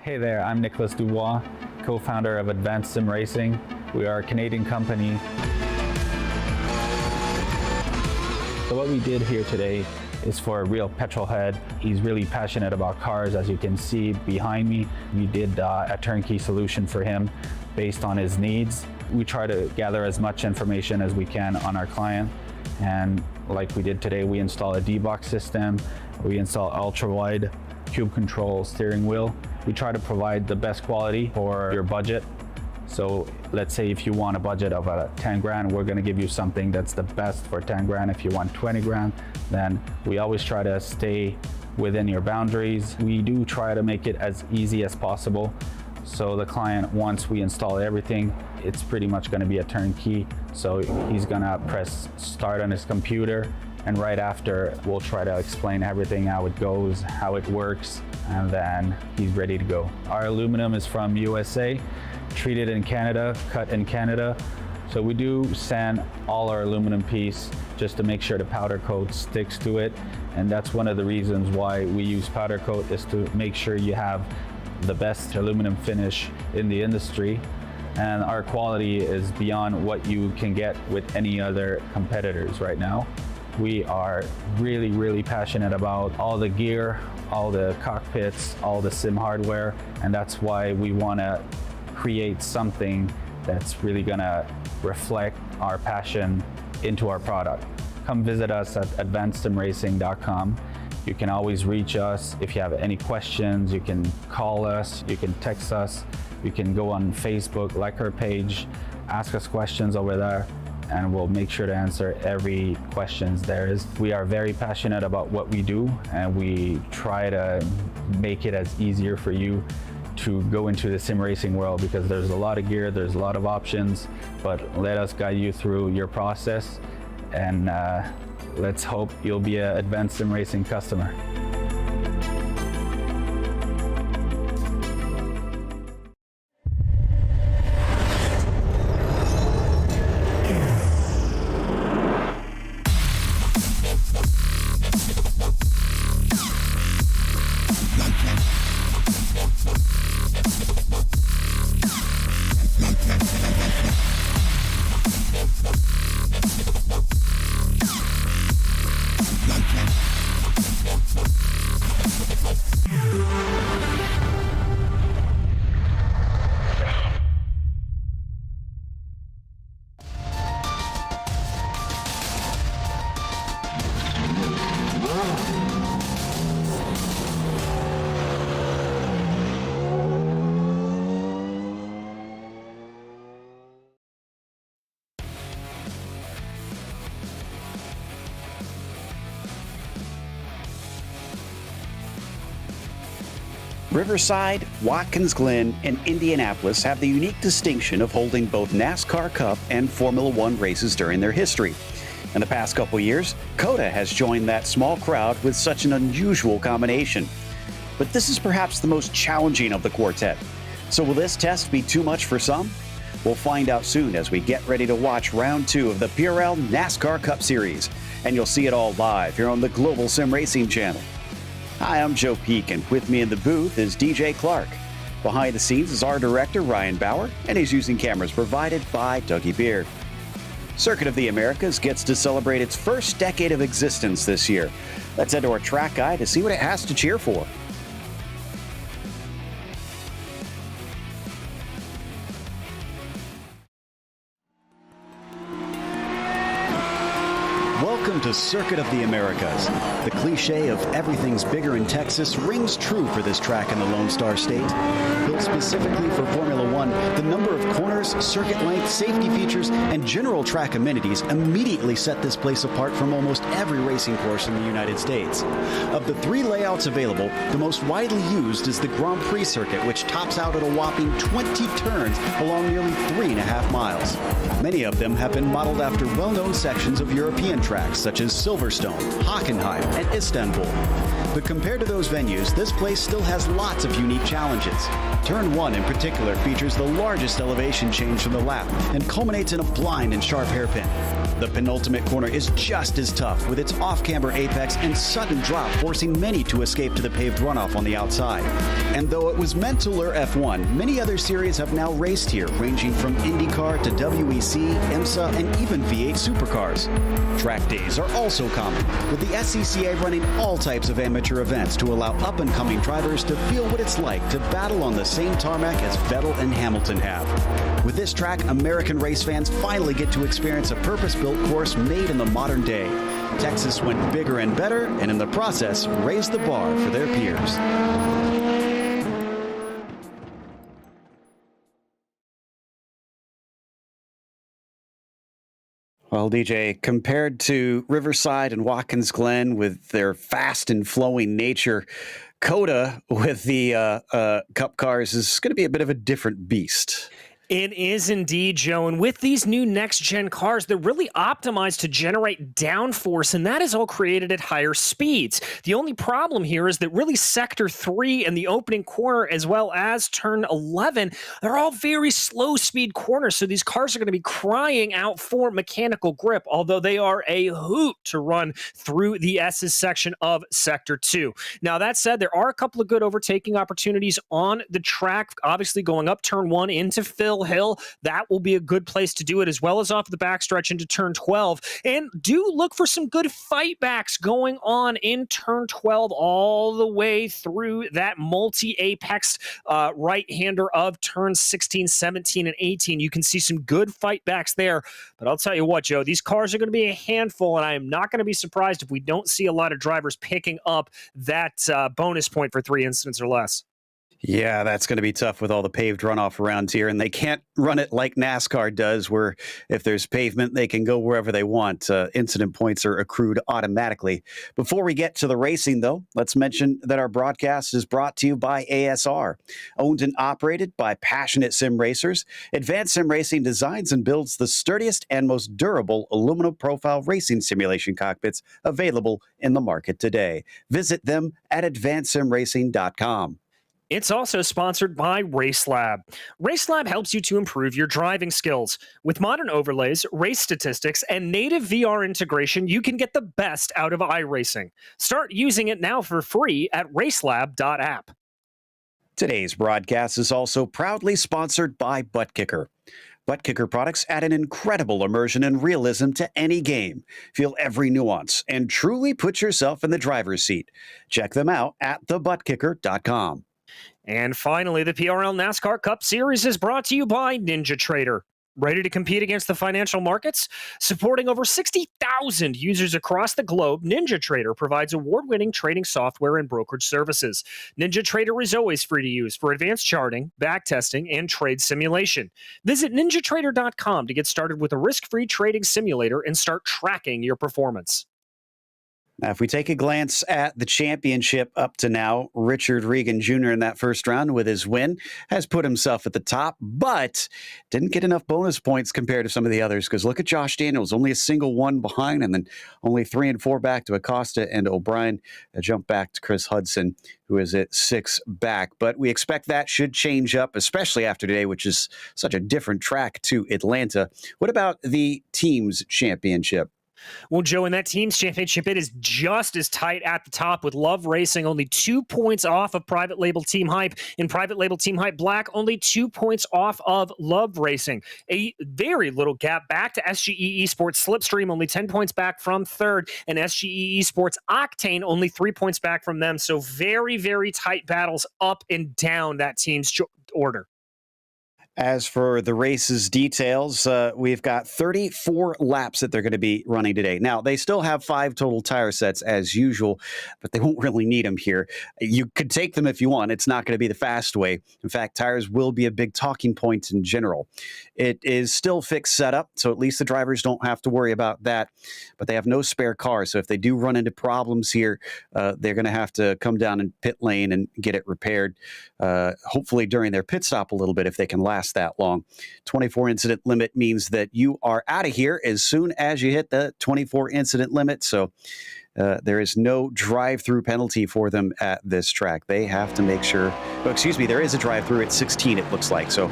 Hey there, I'm Nicholas Dubois, co-founder of Advanced SimRacing. We are a Canadian company. So what we did here today is for a real petrol head. He's really passionate about cars, as you can see behind me. We did a turnkey solution for him based on his needs. We try to gather as much information as we can on our client. And like we did today, we install a D-box system. We install ultra-wide cube control steering wheel. We try to provide the best quality for your budget. So let's say if you want a budget of 10 grand, we're gonna give you something that's the best for 10 grand. If you want 20 grand, then we always try to stay within your boundaries. We do try to make it as easy as possible. So the client, once we install everything, it's pretty much gonna be a turnkey. So he's gonna press start on his computer, and right after, we'll try to explain everything, how it goes, how it works, and then he's ready to go. Our aluminum is from USA, treated in Canada, cut in Canada. So we do sand all our aluminum piece just to make sure the powder coat sticks to it. And that's one of the reasons why we use powder coat, is to make sure you have the best aluminum finish in the industry. And our quality is beyond what you can get with any other competitors right now. We are really, really passionate about all the gear, all the cockpits, all the sim hardware, and that's why we want to create something that's really going to reflect our passion into our product. Come visit us at advancedsimracing.com. You can always reach us if you have any questions. You can call us, you can text us, you can go on Facebook, like our page, ask us questions over there, and we'll make sure to answer every questions there is. We are very passionate about what we do, and we try to make it as easier for you to go into the sim racing world, because there's a lot of gear, there's a lot of options, but let us guide you through your process, and let's hope you'll be an Advanced Sim Racing customer. Riverside, Watkins Glen, and Indianapolis have the unique distinction of holding both NASCAR Cup and Formula One races during their history. In the past couple years, COTA has joined that small crowd with such an unusual combination. But this is perhaps the most challenging of the quartet. So will this test be too much for some? We'll find out soon as we get ready to watch round 2 of the PRL NASCAR Cup Series. And you'll see it all live here on the Global Sim Racing channel. Hi, I'm Joe Peak, and with me in the booth is DJ Clark. Behind the scenes is our director, Ryan Bauer, and he's using cameras provided by Dougie Beard. Circuit of the Americas gets to celebrate its first decade of existence this year. Let's head to our track guide to see what it has to cheer for. Welcome to Circuit of the Americas. The cliche of everything's bigger in Texas rings true for this track in the Lone Star State. Built specifically for Formula One, the number of corners, circuit length, safety features, and general track amenities immediately set this place apart from almost every racing course in the United States. Of the 3 layouts available, the most widely used is the Grand Prix circuit, which tops out at a whopping 20 turns along nearly 3.5 miles. Many of them have been modeled after well-known sections of European tracks, such as Silverstone, Hockenheim, and Istanbul. But compared to those venues, this place still has lots of unique challenges. Turn 1 in particular features the largest elevation change from the lap and culminates in a blind and sharp hairpin. The penultimate corner is just as tough, with its off-camber apex and sudden drop forcing many to escape to the paved runoff on the outside. And though it was meant to lure F1, many other series have now raced here, ranging from IndyCar to WEC, IMSA, and even V8 supercars. Track days are also common, with the SCCA running all types of amateur events to allow up-and-coming drivers to feel what it's like to battle on the same tarmac as Vettel and Hamilton have. With this track, American race fans finally get to experience a purpose-built course made in the modern day. Texas went bigger and better, and in the process, raised the bar for their peers. Well, DJ, compared to Riverside and Watkins Glen with their fast and flowing nature, COTA with the Cup cars is going to be a bit of a different beast. It is indeed, Joe. And with these new next-gen cars, they're really optimized to generate downforce, and that is all created at higher speeds. The only problem here is that really Sector 3 and the opening corner, as well as Turn 11, they're all very slow-speed corners, so these cars are going to be crying out for mechanical grip, although they are a hoot to run through the S's section of Sector 2. Now, that said, there are a couple of good overtaking opportunities on the track, obviously going up Turn 1 into Phil Hill. That will be a good place to do it, as well as off the backstretch into Turn 12. And do look for some good fight backs going on in Turn 12 all the way through that multi-apex right-hander of Turns 16, 17, and 18. You can see some good fight backs there. But I'll tell you what, Joe, these cars are going to be a handful, and I am not going to be surprised if we don't see a lot of drivers picking up that bonus point for 3 incidents or less. Yeah, that's going to be tough with all the paved runoff around here, and they can't run it like NASCAR does, where if there's pavement, they can go wherever they want. Incident points are accrued automatically. Before we get to the racing, though, let's mention that our broadcast is brought to you by ASR. Owned and operated by passionate sim racers, Advanced SimRacing designs and builds the sturdiest and most durable aluminum profile racing simulation cockpits available in the market today. Visit them at advancedsimracing.com. It's also sponsored by RaceLab. RaceLab helps you to improve your driving skills. With modern overlays, race statistics, and native VR integration, you can get the best out of iRacing. Start using it now for free at RaceLab.app. Today's broadcast is also proudly sponsored by ButtKicker. ButtKicker products add an incredible immersion and realism to any game. Feel every nuance and truly put yourself in the driver's seat. Check them out at thebuttkicker.com. And finally, the PRL NASCAR Cup Series is brought to you by NinjaTrader. Ready to compete against the financial markets? Supporting over 60,000 users across the globe, NinjaTrader provides award-winning trading software and brokerage services. NinjaTrader is always free to use for advanced charting, backtesting, and trade simulation. Visit NinjaTrader.com to get started with a risk-free trading simulator and start tracking your performance. Now, if we take a glance at the championship up to now, Richard Regan Jr. in that first round with his win has put himself at the top, but didn't get enough bonus points compared to some of the others, because look at Josh Daniels, only a single one behind, and then only 3 and 4 back to Acosta and O'Brien. A jump back to Chris Hudson, who is at 6 back. But we expect that should change up, especially after today, which is such a different track to Atlanta. What about the team's championship? Well, Joe, in that team's championship, it is just as tight at the top, with Love Racing only 2 points off of Private Label Team Hype. In Private Label Team Hype Black, only 2 points off of Love Racing. A very little gap back to SGE Esports Slipstream, only 10 points back from third, and SGE Esports Octane, only 3 points back from them. So very, very tight battles up and down that team's order. As for the race's details, we've got 34 laps that they're going to be running today. Now, they still have 5 total tire sets as usual, but they won't really need them here. You could take them if you want. It's not going to be the fast way. In fact, tires will be a big talking point in general. It is still fixed setup, so at least the drivers don't have to worry about that, but they have no spare cars. So if they do run into problems here, they're going to have to come down in pit lane and get it repaired, hopefully during their pit stop a little bit if they can last that long. 24 incident limit means that you are out of here as soon as you hit the 24 incident limit. So There is no drive-through penalty for them at this track. They have to make sure, oh, excuse me, there is a drive-through at 16, it looks like. So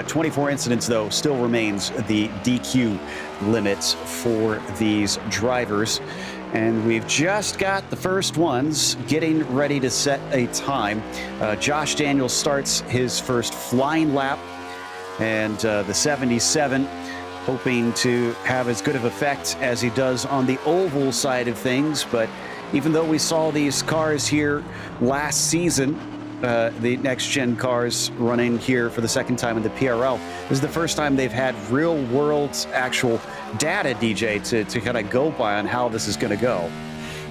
24 incidents, though, still remains the DQ limits for these drivers. And we've just got the first ones getting ready to set a time. Josh Daniels starts his first flying lap, and the 77 hoping to have as good of effect as he does on the oval side of things. But even though we saw these cars here last season, the next-gen cars running here for the second time in the PRL, this is the first time they've had real-world actual data, DJ, to kind of go by on how this is going to go.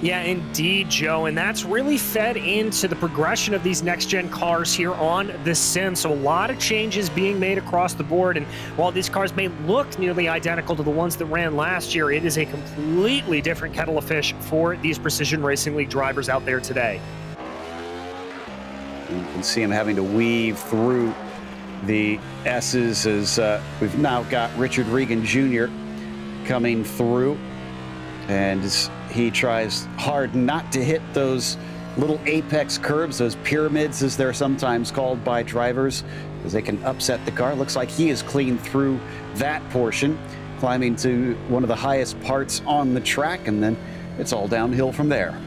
Yeah, indeed, Joe, and that's really fed into the progression of these next-gen cars here on the sim. So a lot of changes being made across the board, and while these cars may look nearly identical to the ones that ran last year, it is a completely different kettle of fish for these Precision Racing League drivers out there today. You can see him having to weave through the S's as we've now got Richard Regan Jr. coming through, and he tries hard not to hit those little apex curbs, those pyramids as they're sometimes called by drivers, because they can upset the car. Looks like he is clean through that portion, climbing to one of the highest parts on the track, and then it's all downhill from there.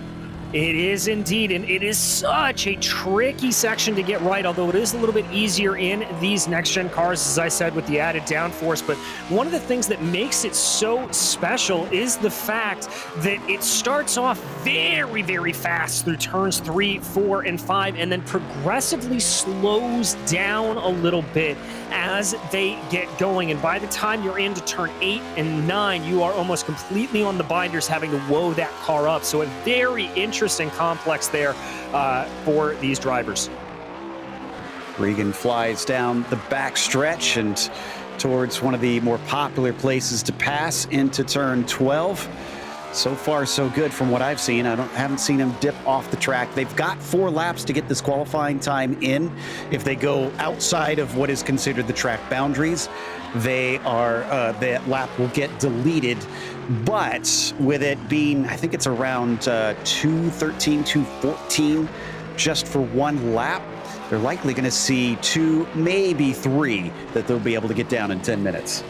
It is indeed, and it is such a tricky section to get right, although it is a little bit easier in these next-gen cars, as I said, with the added downforce. But one of the things that makes it so special is the fact that it starts off very, very fast through turns 3, 4, and 5, and then progressively slows down a little bit as they get going. And by the time you're into turn 8 and 9, you are almost completely on the binders, having to whoa that car up. So a very interesting complex there for these drivers. Regan flies down the back stretch and towards one of the more popular places to pass into turn 12. So far, so good from what I've seen. I haven't seen him dip off the track. They've got 4 laps to get this qualifying time in. If they go outside of what is considered the track boundaries, that lap will get deleted. But with it being, I think it's around 2:13, 2:14, just for one lap, they're likely going to see 2, maybe 3 that they'll be able to get down in 10 minutes.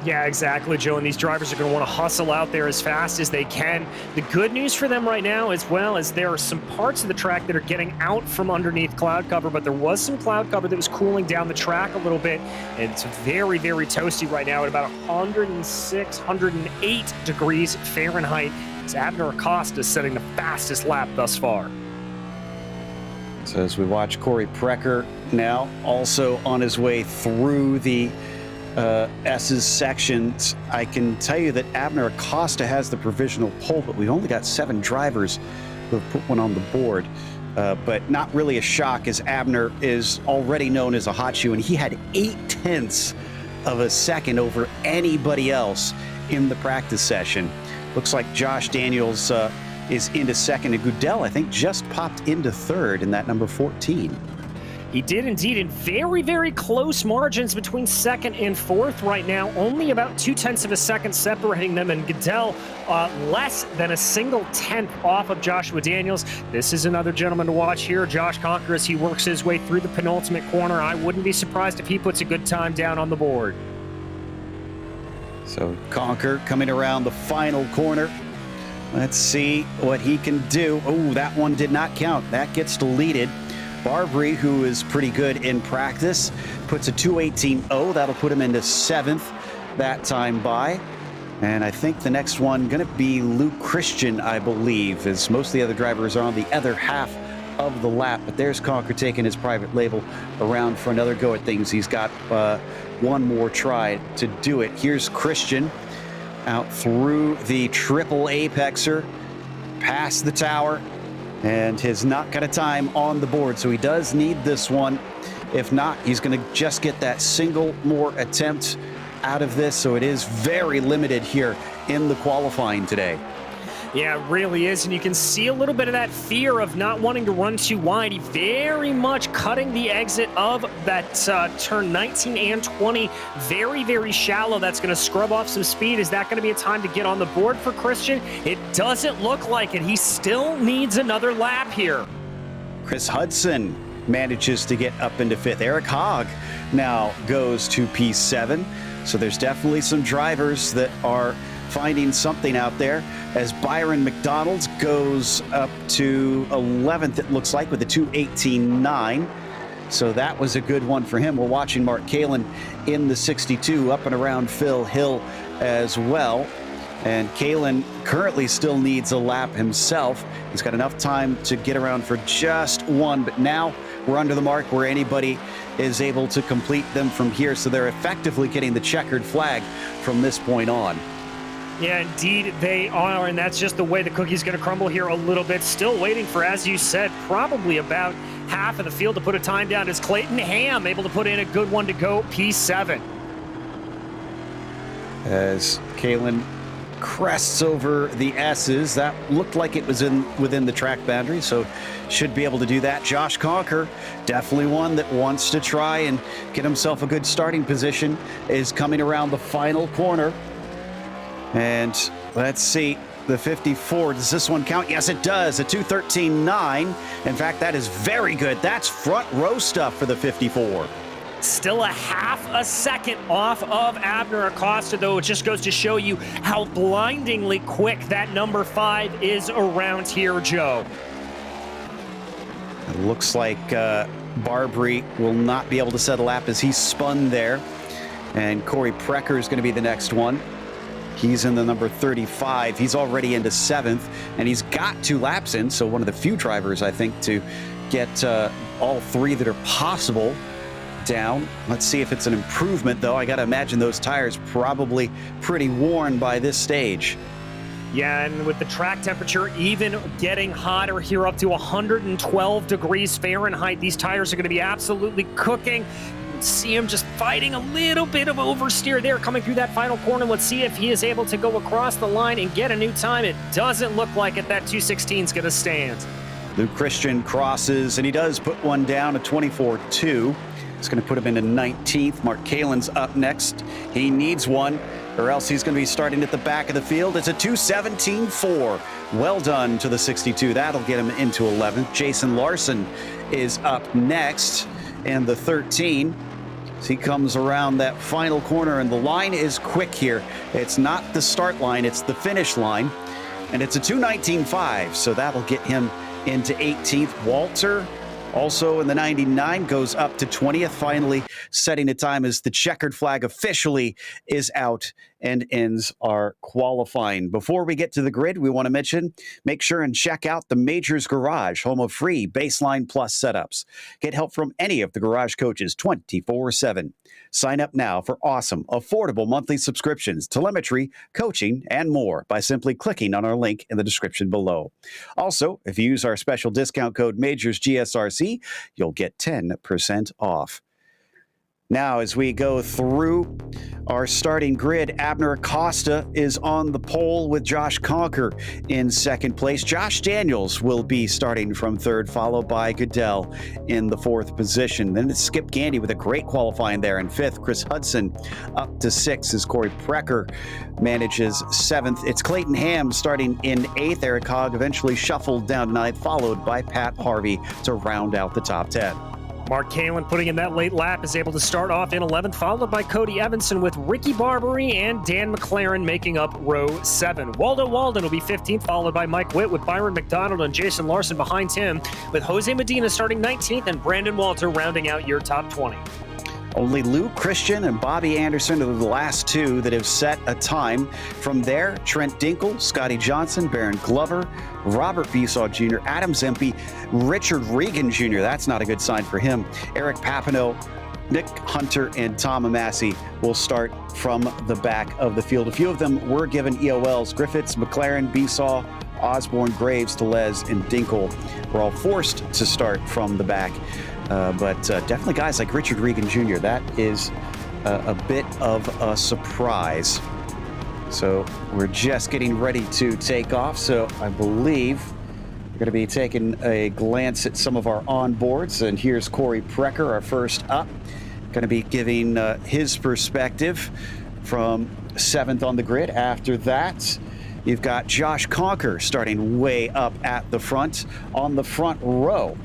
Yeah, exactly, Joe, and these drivers are going to want to hustle out there as fast as they can. The good news for them right now, as well, as there are some parts of the track that are getting out from underneath cloud cover, but there was some cloud cover that was cooling down the track a little bit, and it's very, very toasty right now at about 106, 108 degrees Fahrenheit. It's Abner Acosta setting the fastest lap thus far. So as we watch Corey Precker now also on his way through the S's sections, I can tell you that Abner Acosta has the provisional pole, but we've only got 7 drivers who have put one on the board. But not really a shock, as Abner is already known as a hot shoe, and he had 0.8 of a second over anybody else in the practice session. Looks like Josh Daniels is into second, and Goodell, I think, just popped into third in that number 14. He did indeed, in very, very close margins between second and fourth right now. Only about 0.2 of a second separating them, and Goodell less than a single tenth off of Joshua Daniels. This is another gentleman to watch here, Josh Conquer, as he works his way through the penultimate corner. I wouldn't be surprised if he puts a good time down on the board. So Conquer coming around the final corner. Let's see what he can do. Oh, that one did not count. That gets deleted. Barbary, who is pretty good in practice, puts a 2:18.0. That'll put him into 7th that time by. And I think the next one going to be Luke Christian, I believe, as most of the other drivers are on the other half of the lap. But there's Conquer taking his private label around for another go at things. He's got one more try to do it. Here's Christian out through the triple apexer, past the tower, and has not got a time on the board. So he does need this one. If not, he's going to just get that single more attempt out of this. So it is very limited here in the qualifying today. Yeah, it really is, and you can see a little bit of that fear of not wanting to run too wide. He very much cutting the exit of that turn 19 and 20 very, very shallow. That's going to scrub off some speed. Is that going to be a time to get on the board for Christian? It doesn't look like it. He still needs another lap here. Chris Hudson manages to get up into 5th. Eric Hogg now goes to P7. So there's definitely some drivers that are finding something out there, as Byron McDonald goes up to 11th, it looks like, with a 2:18.9. So that was a good one for him. We're watching Mark Kalin in the 62 up and around Phil Hill as well. And Kalin currently still needs a lap himself. He's got enough time to get around for just one, but now we're under the mark where anybody is able to complete them from here. So they're effectively getting the checkered flag from this point on. Yeah, indeed they are, and that's just the way the cookie's going to crumble here a little bit. Still waiting for, as you said, probably about half of the field to put a time down. Is Clayton Ham able to put in a good one to go P7? As Kalin crests over the S's, that looked like it was within the track boundary, so should be able to do that. Josh Conker, definitely one that wants to try and get himself a good starting position, is coming around the final corner. And let's see, the 54, does this one count? Yes, it does, a 2:13.9. In fact, that is very good. That's front row stuff for the 54. Still a half a second off of Abner Acosta, though. It just goes to show you how blindingly quick that number 5 is around here, Joe. It looks like Barbary will not be able to set a lap as he spun there. And Corey Precker is going to be the next one. He's in the number 35. He's already into 7th, and he's got 2 laps in, so one of the few drivers, I think, to get all 3 that are possible down. Let's see if it's an improvement, though. I got to imagine those tires probably pretty worn by this stage. Yeah, and with the track temperature even getting hotter here, up to 112 degrees Fahrenheit, these tires are going to be absolutely cooking. See him just fighting a little bit of oversteer there coming through that final corner. Let's see if he is able to go across the line and get a new time. It doesn't look like it. That 2:16 is going to stand. Luke Christian crosses, and he does put one down, a 24.2. It's going to put him into 19th. Mark Kalin's up next. He needs one, or else he's going to be starting at the back of the field. It's a 2:17.4. Well done to the 62. That'll get him into 11th. Jason Larson is up next in the 13. So he comes around that final corner, and the line is quick here. It's not the start line, it's the finish line. And it's a 2:19.5, so that'll get him into 18th. Walter, also in the 99, goes up to 20th, finally setting a time as the checkered flag officially is out and ends our qualifying. Before we get to the grid, we want to mention, make sure and check out the Majors Garage, home of free Baseline Plus setups. Get help from any of the garage coaches 24/7. Sign up now for awesome, affordable monthly subscriptions, telemetry, coaching, and more by simply clicking on our link in the description below. Also, if you use our special discount code MajorsGSRC, you'll get 10% off. Now, as we go through our starting grid, Abner Acosta is on the pole with Josh Conker in second place. Josh Daniels will be starting from third, followed by Goodell in the 4th position. Then it's Skip Gandy with a great qualifying there in 5th. Chris Hudson up to 6th as Corey Precker manages 7th. It's Clayton Ham starting in 8th. Eric Hogg eventually shuffled down to 9th, followed by Pat Harvey to round out the top 10. Mark Kalin putting in that late lap is able to start off in 11th, followed by Cody Evanson with Ricky Barbary and Dan McLaren making up row 7. Waldo Walden will be 15th, followed by Mike Witt with Byron McDonald and Jason Larson behind him, with Jose Medina starting 19th and Brandon Walter rounding out your top 20. Only Luke Christian and Bobby Anderson are the last 2 that have set a time. From there, Trent Dinkle, Scotty Johnson, Baron Glover, Robert Besaw Jr., Adam Zempe, Richard Regan Jr. That's not a good sign for him. Eric Papineau, Nick Hunter, and Tom Amassi will start from the back of the field. A few of them were given EOLs. Griffiths, McLaren, Besaw, Osborne, Graves, Telez, and Dinkle were all forced to start from the back. But definitely guys like Richard Regan Jr., that is a bit of a surprise. So we're just getting ready to take off. So I believe we're going to be taking a glance at some of our onboards. And here's Corey Precker, our first up, going to be giving his perspective from 7th on the grid. After that, you've got Josh Conker starting way up at the front on the front row.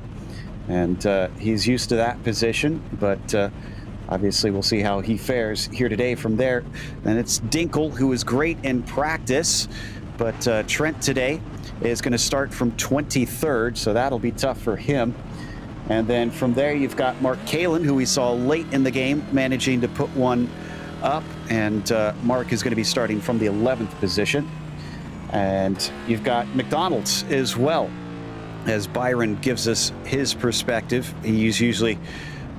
And he's used to that position, but obviously we'll see how he fares here today from there. And it's Dinkle, who is great in practice, but Trent today is going to start from 23rd, so that'll be tough for him. And then from there, you've got Mark Kalin, who we saw late in the game, managing to put one up, and Mark is going to be starting from the 11th position. And you've got McDonald's as well, as Byron gives us his perspective. He's usually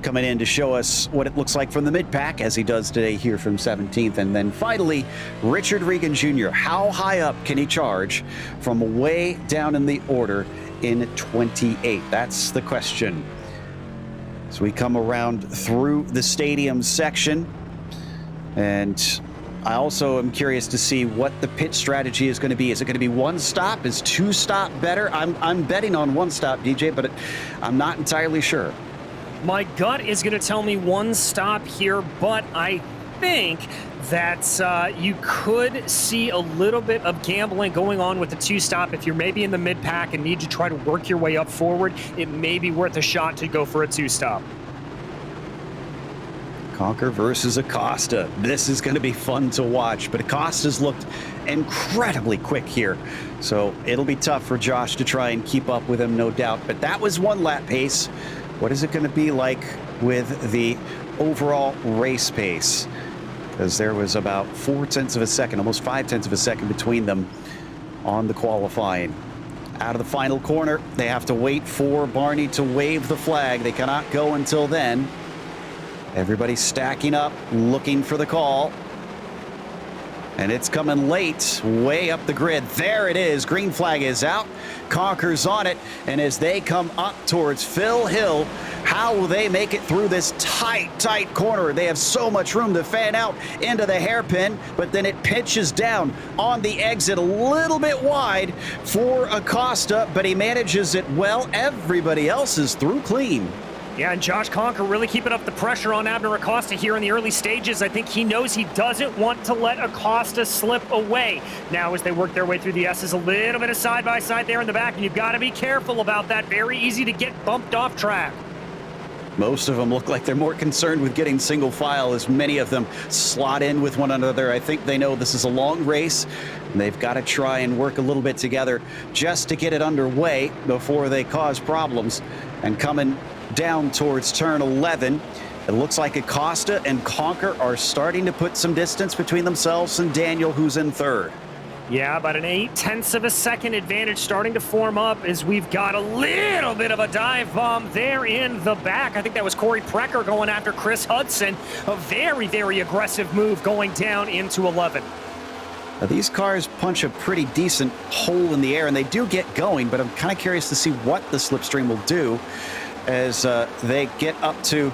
coming in to show us what it looks like from the mid-pack, as he does today here from 17th. And then finally, Richard Regan Jr. How high up can he charge from way down in the order in 28? That's the question. So we come around through the stadium section, and I also am curious to see what the pit strategy is going to be. Is it going to be one stop? Is two stop better? I'm betting on one stop, DJ, but I'm not entirely sure. My gut is going to tell me one stop here, but I think that you could see a little bit of gambling going on with the two stop. If you're maybe in the mid pack and need to try to work your way up forward, it may be worth a shot to go for a two stop. Conker versus Acosta. This is going to be fun to watch, but Acosta's looked incredibly quick here. So it'll be tough for Josh to try and keep up with him, no doubt. But that was one lap pace. What is it going to be like with the overall race pace? Because there was about 0.4 of a second, almost 0.5 of a second between them on the qualifying. Out of the final corner, they have to wait for Barney to wave the flag. They cannot go until then. Everybody's stacking up, looking for the call. And it's coming late, way up the grid. There it is. Green flag is out. Conker's on it. And as they come up towards Phil Hill, how will they make it through this tight corner? They have so much room to fan out into the hairpin, but then it pitches down on the exit a little bit wide for Acosta, but he manages it well. Everybody else is through clean. Yeah, and Josh Conker really keeping up the pressure on Abner Acosta here in the early stages. I think he knows he doesn't want to let Acosta slip away. Now, as they work their way through the S's, a little bit of side-by-side there in the back, and you've got to be careful about that. Very easy to get bumped off track. Most of them look like they're more concerned with getting single file, as many of them slot in with one another. I think they know this is a long race, and they've got to try and work a little bit together just to get it underway before they cause problems. And coming down towards turn 11, it looks like Acosta and Conker are starting to put some distance between themselves and Daniel, who's in third. Yeah, about an 0.8 of a second advantage starting to form up as we've got a little bit of a dive bomb there in the back. I think that was Corey Precker going after Chris Hudson. A very aggressive move going down into 11. Now, these cars punch a pretty decent hole in the air, and they do get going, but I'm kind of curious to see what the slipstream will do as they get up to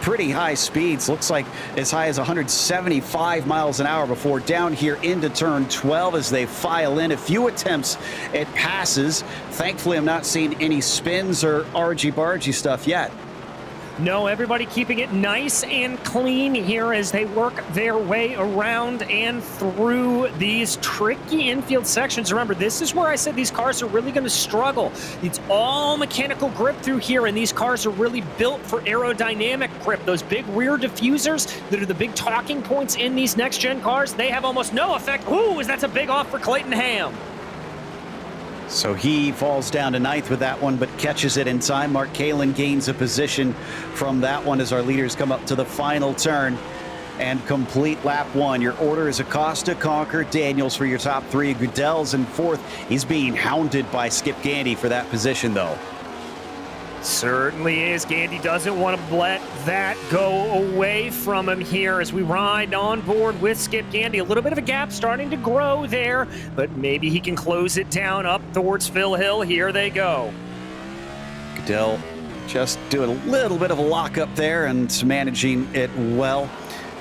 pretty high speeds. Looks like as high as 175 miles an hour before down here into turn 12 as they file in. A few attempts at passes. Thankfully, I'm not seeing any spins or argy-bargy stuff yet. No, everybody keeping it nice and clean here as they work their way around and through these tricky infield sections. Remember, this is where I said these cars are really going to struggle. It's all mechanical grip through here, and these cars are really built for aerodynamic grip. Those big rear diffusers that are the big talking points in these next-gen cars, they have almost no effect. Ooh, that's a big off for Clayton Ham. So he falls down to 9th with that one, but catches it in time. Mark Kalin gains a position from that one as our leaders come up to the final turn and complete lap one. Your order is Acosta, Conker, Daniels for your top three. Goodell's in fourth. He's being hounded by Skip Gandy for that position, though. Certainly is. Gandy doesn't want to let that go away from him here as we ride on board with Skip Gandy. A little bit of a gap starting to grow there, but maybe he can close it down up towards Phil Hill. Here they go. Goodell just doing a little bit of a lockup there and managing it well.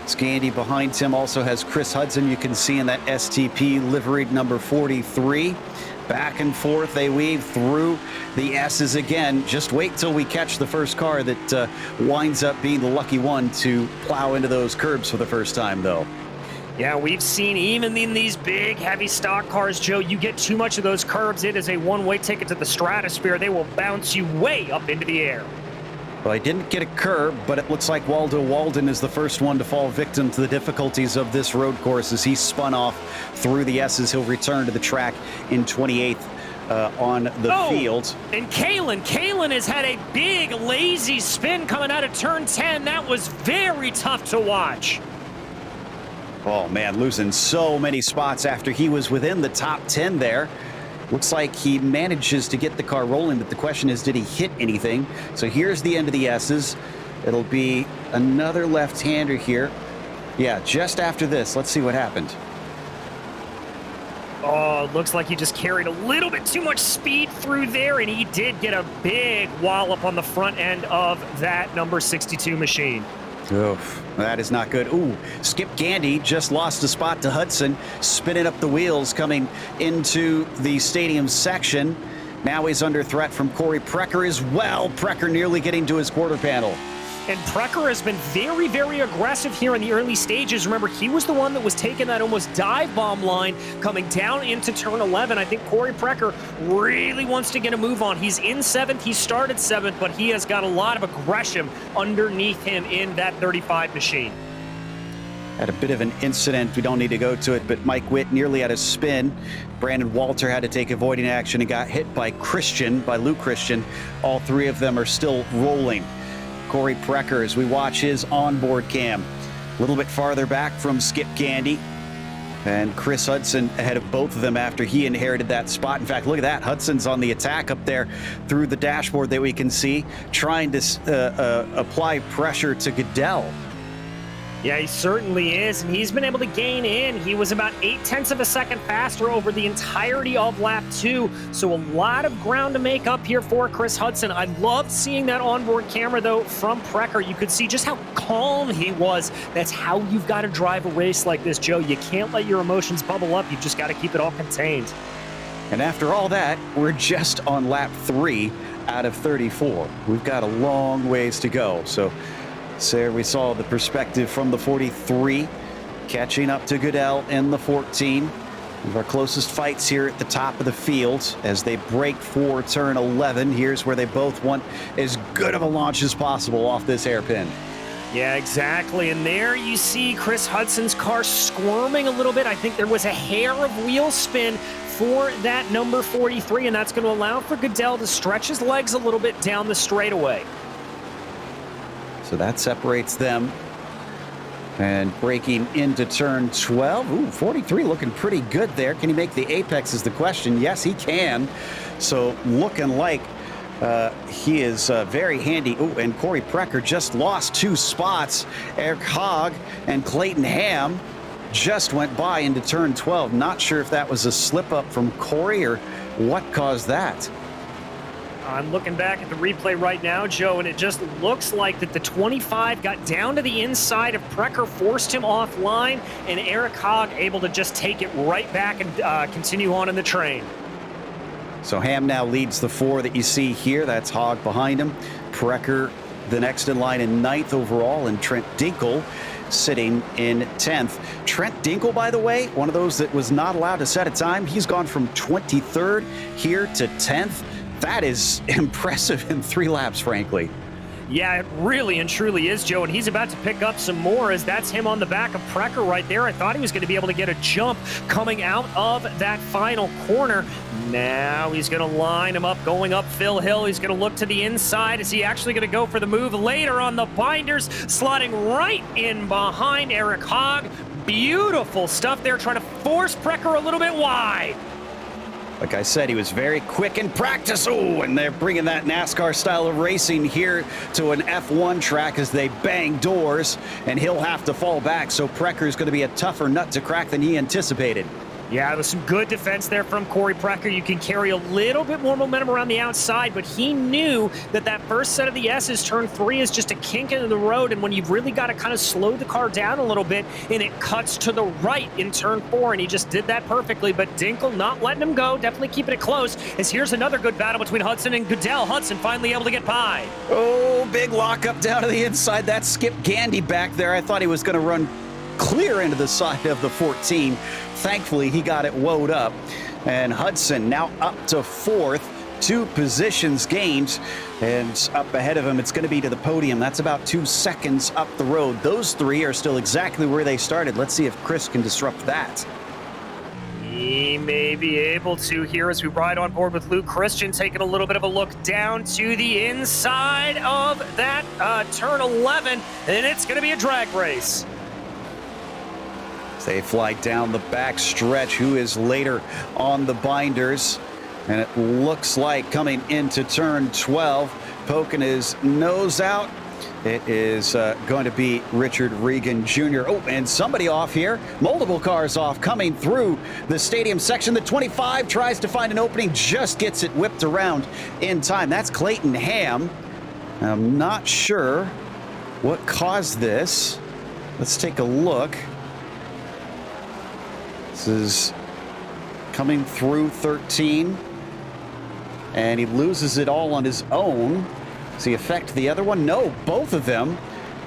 Scandy behind him also has Chris Hudson. You can see in that STP liveried number 43. Back and forth they weave through the S's again. Just wait till we catch the first car that winds up being the lucky one to plow into those curbs for the first time, though. Yeah, we've seen even in these big, heavy stock cars, Joe, you get too much of those curbs, it is a one-way ticket to the stratosphere. They will bounce you way up into the air. Well, I didn't get a curb, but it looks like Waldo Walden is the first one to fall victim to the difficulties of this road course as he spun off through the S's. He'll return to the track in 28th on the field. And Kalen has had a big, lazy spin coming out of turn 10. That was very tough to watch. Oh, man, losing so many spots after he was within the top 10 there. Looks like he manages to get the car rolling, but the question is, did he hit anything? So here's the end of the S's. It'll be another left-hander here. Yeah, just after this. Let's see what happened. Oh, looks like he just carried a little bit too much speed through there, and he did get a big wallop on the front end of that number 62 machine. Oof, that is not good. Ooh, Skip Gandy just lost a spot to Hudson, spinning up the wheels coming into the stadium section. Now he's under threat from Corey Precker as well. Precker nearly getting to his quarter panel. And Precker has been very, very aggressive here in the early stages. Remember, he was the one that was taking that almost dive bomb line coming down into turn 11. I think Corey Precker really wants to get a move on. He's in 7th. He started 7th, but he has got a lot of aggression underneath him in that 35 machine. Had a bit of an incident. We don't need to go to it, but Mike Witt nearly had a spin. Brandon Walter had to take avoiding action and got hit by Luke Christian. All three of them are still rolling. Corey Precker, as we watch his onboard cam, a little bit farther back from Skip Gandy. And Chris Hudson ahead of both of them after he inherited that spot. In fact, look at that. Hudson's on the attack up there through the dashboard that we can see, trying to apply pressure to Goodell. Yeah, he certainly is, and he's been able to gain in. He was about 0.8 of a second faster over the entirety of lap 2, so a lot of ground to make up here for Chris Hudson. I loved seeing that onboard camera, though, from Precker. You could see just how calm he was. That's how you've got to drive a race like this, Joe. You can't let your emotions bubble up. You've just got to keep it all contained. And after all that, we're just on lap 3 out of 34. We've got a long ways to go, so there we saw the perspective from the 43, catching up to Goodell in the 14. One of our closest fights here at the top of the field as they break for turn 11. Here's where they both want as good of a launch as possible off this hairpin. Yeah, exactly. And there you see Chris Hudson's car squirming a little bit. I think there was a hair of wheel spin for that number 43, and that's going to allow for Goodell to stretch his legs a little bit down the straightaway. So that separates them. And breaking into turn 12. Ooh, 43 looking pretty good there. Can he make the apex is the question. Yes, he can. So looking like he is very handy. Ooh, and Corey Precker just lost 2 spots. Eric Hogg and Clayton Ham just went by into turn 12. Not sure if that was a slip up from Corey or what caused that. I'm looking back at the replay right now, Joe, and it just looks like that the 25 got down to the inside of Precker, forced him offline, and Eric Hogg able to just take it right back and continue on in the train. So Ham now leads the 4 that you see here. That's Hogg behind him. Precker the next in line in 9th overall, and Trent Dinkel sitting in 10th. Trent Dinkel, by the way, one of those that was not allowed to set a time. He's gone from 23rd here to 10th. That is impressive in 3 laps, frankly. Yeah, it really and truly is, Joe, and he's about to pick up some more as that's him on the back of Precker right there. I thought he was going to be able to get a jump coming out of that final corner. Now he's going to line him up going up Phil Hill. He's going to look to the inside. Is he actually going to go for the move later on the binders, slotting right in behind Eric Hogg? Beautiful stuff there, trying to force Precker a little bit wide. Like I said, he was very quick in practice. Oh, and they're bringing that NASCAR style of racing here to an F1 track as they bang doors, and he'll have to fall back. So Precker is going to be a tougher nut to crack than he anticipated. Yeah, there was some good defense there from Corey Precker. You can carry a little bit more momentum around the outside, but he knew that that first set of the S's, turn 3, is just a kink into the road, and when you've really got to kind of slow the car down a little bit, and it cuts to the right in turn 4, and he just did that perfectly, but Dinkle not letting him go, definitely keeping it close, as here's another good battle between Hudson and Goodell. Hudson finally able to get by. Oh, big lockup down to the inside. That skipped Gandy back there. I thought he was going to run clear into the side of the 14. Thankfully, he got it woed up. And Hudson now up to 4th, 2 positions gained. And up ahead of him, it's going to be to the podium. That's about 2 seconds up the road. Those 3 are still exactly where they started. Let's see if Chris can disrupt that. He may be able to here as we ride on board with Luke Christian, taking a little bit of a look down to the inside of that turn 11, and it's going to be a drag race. They fly down the back stretch. Who is later on the binders? And it looks like coming into turn 12, poking his nose out, it is going to be Richard Regan Jr. Oh, and somebody off here. Multiple cars off coming through the stadium section. The 25 tries to find an opening, just gets it whipped around in time. That's Clayton Ham. I'm not sure what caused this. Let's take a look. This is coming through 13, and he loses it all on his own. Does he affect the other one? No, both of them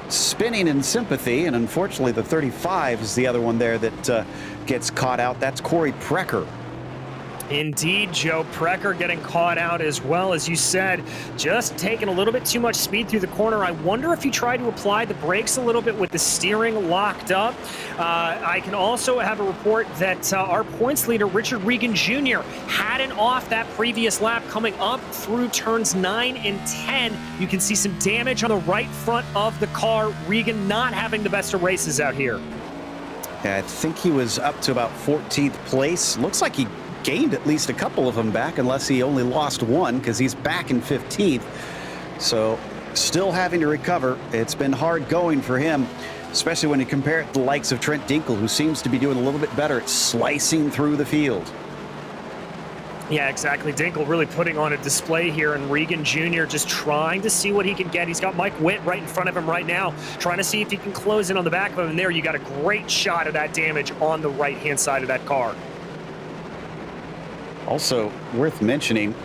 spinning in sympathy, and unfortunately the 35 is the other one there that gets caught out. That's Corey Precker. Indeed, Joe. Precker getting caught out as well, as you said, just taking a little bit too much speed through the corner. I wonder if he tried to apply the brakes a little bit with the steering locked up. I can also have a report that our points leader, Richard Regan Jr., hadn't off that previous lap coming up through turns 9 and 10. You can see some damage on the right front of the car. Regan not having the best of races out here. Yeah, I think he was up to about 14th place. Looks like he gained at least a couple of them back, unless he only lost one, because he's back in 15th. So still having to recover. It's been hard going for him, especially when you compare it to the likes of Trent Dinkle, who seems to be doing a little bit better at slicing through the field. Yeah, exactly. Dinkle really putting on a display here, and Regan Jr. just trying to see what he can get. He's got Mike Witt right in front of him right now, trying to see if he can close in on the back of him. And there you got a great shot of that damage on the right-hand side of that car. Also worth mentioning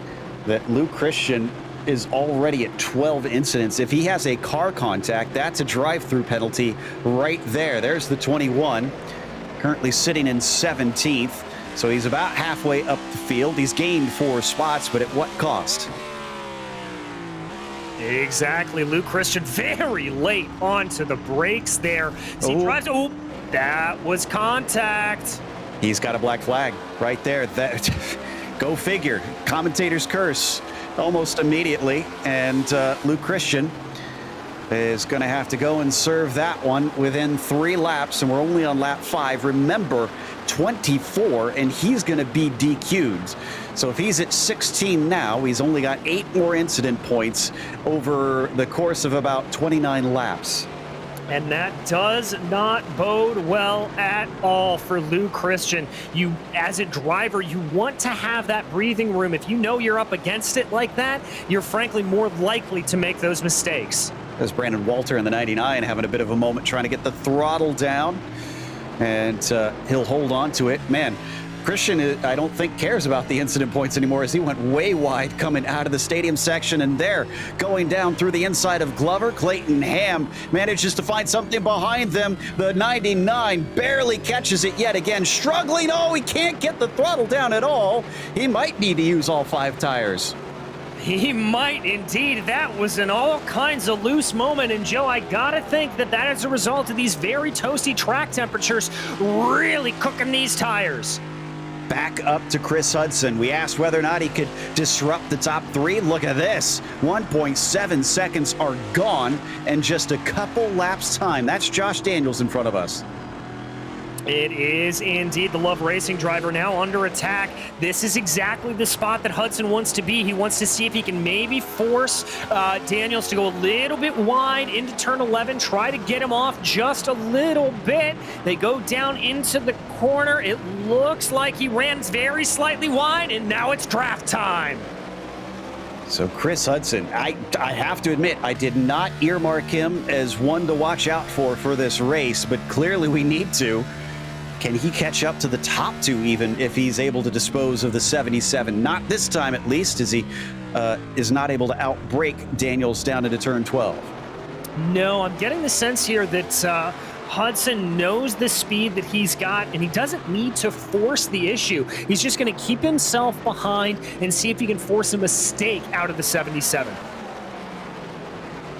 that Luke Christian is already at 12 incidents. If he has a car contact, that's a drive-through penalty right there. There's the 21, currently sitting in 17th. So he's about halfway up the field. He's gained 4 spots, but at what cost? Exactly. Luke Christian very late onto the brakes there. As he drives, that was contact. He's got a black flag right there. That go figure. Commentator's curse almost immediately. And Luke Christian is going to have to go and serve that one within 3 laps, and we're only on lap 5. Remember, 24, and he's going to be DQ'd. So if he's at 16 now, he's only got 8 more incident points over the course of about 29 laps. And that does not bode well at all for Luke Christian. You, as a driver, you want to have that breathing room. If you know you're up against it like that, you're frankly more likely to make those mistakes. There's Brandon Walter in the 99 having a bit of a moment trying to get the throttle down, and he'll hold on to it. Man, Christian, I don't think, cares about the incident points anymore, as he went way wide coming out of the stadium section, and there, going down through the inside of Glover, Clayton Ham manages to find something behind them. The 99 barely catches it yet again, struggling. Oh, he can't get the throttle down at all. He might need to use all 5 tires. He might indeed. That was an all kinds of loose moment. And Joe, I gotta think that that is a result of these very toasty track temperatures really cooking these tires. Back up to Chris Hudson. We asked whether or not he could disrupt the top 3. Look at this. 1.7 seconds are gone in just a couple laps time. That's Josh Daniels in front of us. It is indeed the Love Racing driver now under attack. This is exactly the spot that Hudson wants to be. He wants to see if he can maybe force Daniels to go a little bit wide into turn 11, try to get him off just a little bit. They go down into the corner. It looks like he ran very slightly wide, and now it's draft time. So Chris Hudson, I have to admit, I did not earmark him as one to watch out for this race, but clearly we need to. Can he catch up to the top two even if he's able to dispose of the 77? Not this time at least, as he is not able to outbrake Daniels down into turn 12. No, I'm getting the sense here that Hudson knows the speed that he's got, and he doesn't need to force the issue. He's just going to keep himself behind and see if he can force a mistake out of the 77.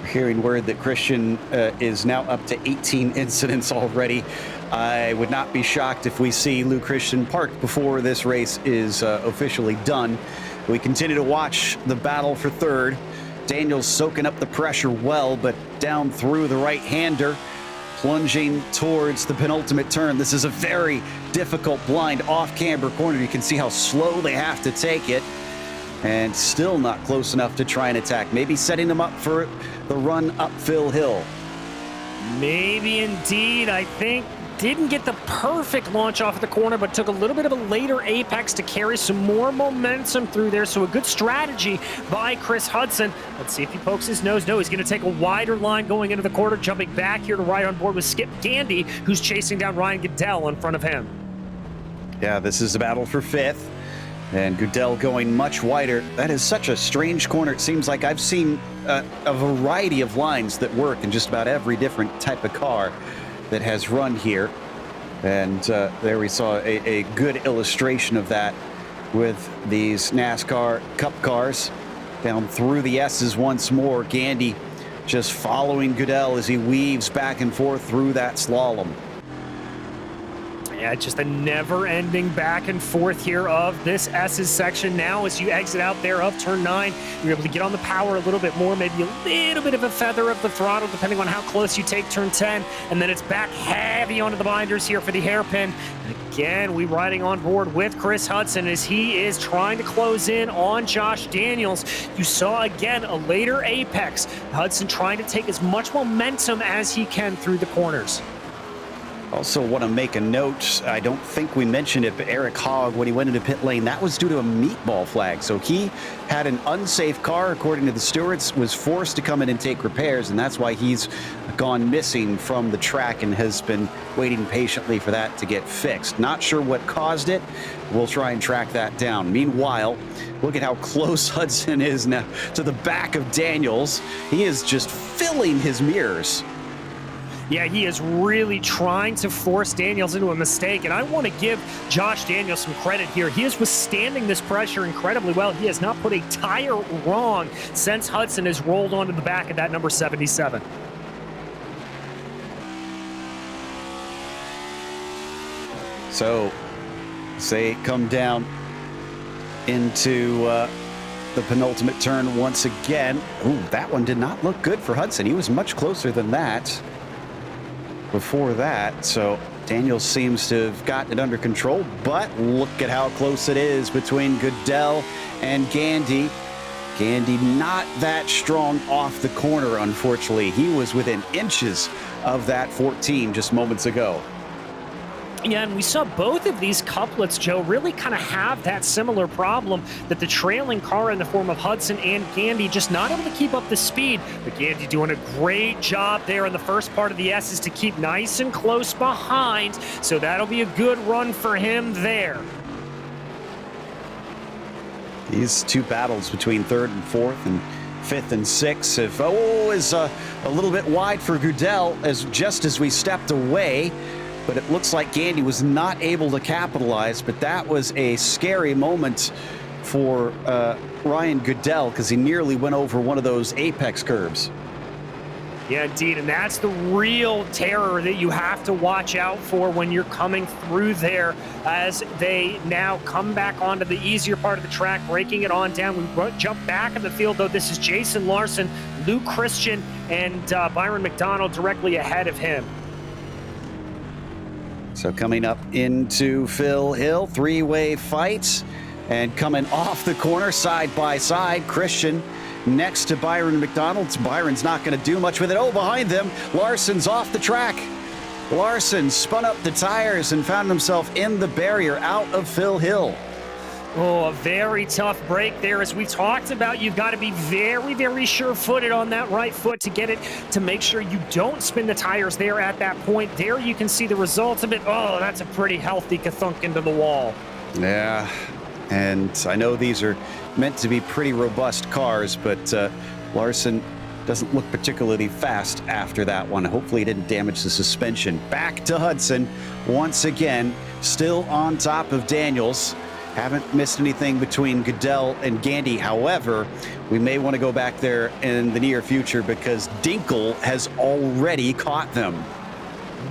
We're hearing word that Christian is now up to 18 incidents already. I would not be shocked if we see Lou Christian parked before this race is officially done. We continue to watch the battle for third. Daniels soaking up the pressure well, but down through the right-hander, plunging towards the penultimate turn. This is a very difficult blind off-camber corner. You can see how slow they have to take it, and still not close enough to try and attack. Maybe setting them up for the run up Phil Hill. Maybe indeed. I think didn't get the perfect launch off of the corner, but took a little bit of a later apex to carry some more momentum through there. So a good strategy by Chris Hudson. Let's see if he pokes his nose. No, he's going to take a wider line going into the corner, jumping back here to ride on board with Skip Gandy, who's chasing down Ryan Goodell in front of him. Yeah, this is the battle for fifth. And Goodell going much wider. That is such a strange corner. It seems like I've seen a variety of lines that work in just about every different type of car that has run here. And there we saw a good illustration of that with these NASCAR Cup cars down through the S's once more. Gandy just following Goodell as he weaves back and forth through that slalom. Yeah, just a never-ending back and forth here of this S's section. Now, as you exit out there of turn 9, you're able to get on the power a little bit more, maybe a little bit of a feather of the throttle, depending on how close you take turn 10. And then it's back heavy onto the binders here for the hairpin. Again, we riding on board with Chris Hudson as he is trying to close in on Josh Daniels. You saw, again, a later apex. Hudson trying to take as much momentum as he can through the corners. Also want to make a note, I don't think we mentioned it, but Eric Hogg, when he went into pit lane, that was due to a meatball flag. So he had an unsafe car, according to the stewards, was forced to come in and take repairs, and that's why he's gone missing from the track and has been waiting patiently for that to get fixed. Not sure what caused it. We'll try and track that down. Meanwhile, look at how close Hudson is now to the back of Daniels. He is just filling his mirrors. Yeah, he is really trying to force Daniels into a mistake, and I want to give Josh Daniels some credit here. He is withstanding this pressure incredibly well. He has not put a tire wrong since Hudson has rolled onto the back of that number 77. So, say come down into the penultimate turn once again. Ooh, that one did not look good for Hudson. He was much closer than that before that, so Daniels seems to have gotten it under control, but look at how close it is between Goodell and Gandy. Gandy not that strong off the corner, unfortunately. He was within inches of that 14 just moments ago. Yeah, and we saw both of these couplets, Joe, really kind of have that similar problem that the trailing car in the form of Hudson and Gandy just not able to keep up the speed. But Gandy doing a great job there in the first part of the S's to keep nice and close behind. So that'll be a good run for him there. These two battles between third and fourth and fifth and sixth is a little bit wide for Goodell just as we stepped away. But it looks like Gandy was not able to capitalize, but that was a scary moment for Ryan Goodell because he nearly went over one of those apex curbs. Yeah, indeed, and that's the real terror that you have to watch out for when you're coming through there as they now come back onto the easier part of the track, breaking it on down. We jump back in the field, though. This is Jason Larson, Lou Christian, and Byron McDonald directly ahead of him. So coming up into Phil Hill, three-way fights, and coming off the corner side by side, Christian next to Byron McDonald. Byron's not going to do much with it. Oh, behind them, Larson's off the track. Larson spun up the tires and found himself in the barrier out of Phil Hill. Oh, a very tough break there. As we talked about, you've got to be very, very sure-footed on that right foot to get it, to make sure you don't spin the tires there at that point. There you can see the results of it. Oh, that's a pretty healthy ka-thunk into the wall. Yeah, and I know these are meant to be pretty robust cars, but Larson doesn't look particularly fast after that one. Hopefully he didn't damage the suspension. Back to Hudson once again, still on top of Daniels. Haven't missed anything between Goodell and Gandy. However, we may want to go back there in the near future because Dinkle has already caught them.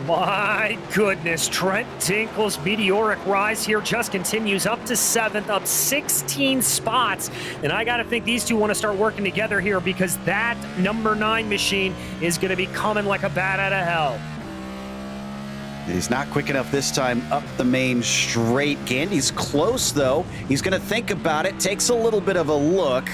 My goodness, Trent Dinkle's meteoric rise here just continues up to 7th, up 16 spots. And I got to think these two want to start working together here because that number 9 machine is going to be coming like a bat out of hell. He's not quick enough this time up the main straight. Gandy's close, though. He's going to think about it, takes a little bit of a look,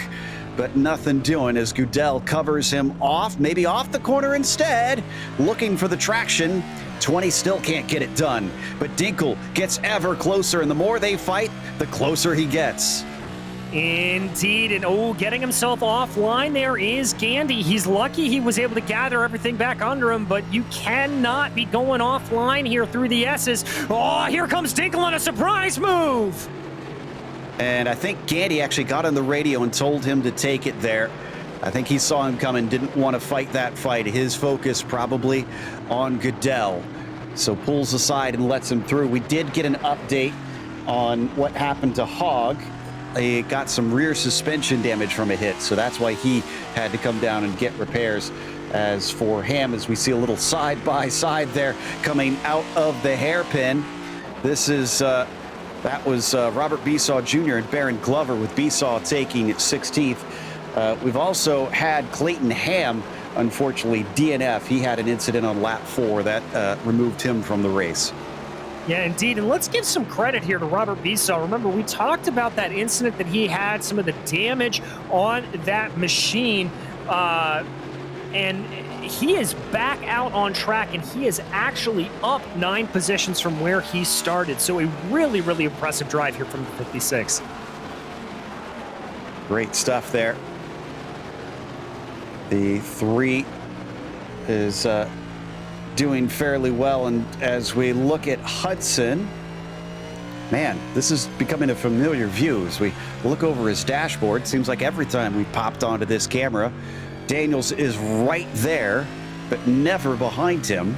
but nothing doing as Goodell covers him off, maybe off the corner instead, looking for the traction. 20 still can't get it done, but Dinkle gets ever closer, and the more they fight, the closer he gets. Indeed, and getting himself offline there is Gandy. He's lucky he was able to gather everything back under him, but you cannot be going offline here through the S's. Oh, here comes Dinkle on a surprise move. And I think Gandy actually got on the radio and told him to take it there. I think he saw him coming, didn't want to fight that fight. His focus probably on Goodell. So pulls aside and lets him through. We did get an update on what happened to Hogg. He got some rear suspension damage from a hit, so that's why he had to come down and get repairs. As for Ham, as we see a little side-by-side there coming out of the hairpin. This is, that was Robert Besaw Jr. and Baron Glover, with Besaw taking 16th. We've also had Clayton Ham, unfortunately, DNF. He had an incident on lap 4 that removed him from the race. Yeah, indeed. And let's give some credit here to Robert Besaw. Remember, we talked about that incident that he had, some of the damage on that machine. And he is back out on track, and he is actually up 9 positions from where he started. So a really, really impressive drive here from the 56. Great stuff there. The 3 is doing fairly well, and as we look at Hudson, man, this is becoming a familiar view as we look over his dashboard. Seems like every time we popped onto this camera, Daniels is right there, but never behind him.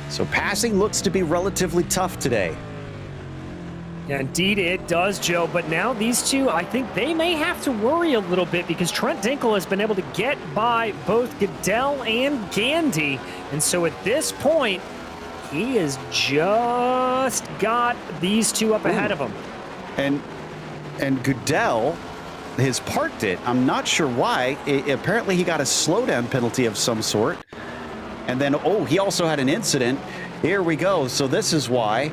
So passing looks to be relatively tough today. Yeah, indeed it does, Joe. But now these two, I think they may have to worry a little bit because Trent Dinkle has been able to get by both Goodell and Gandy. And so at this point, he has just got these two up ahead of him. And Goodell has parked it. I'm not sure why. Apparently he got a slowdown penalty of some sort. And then, he also had an incident. Here we go. So this is why.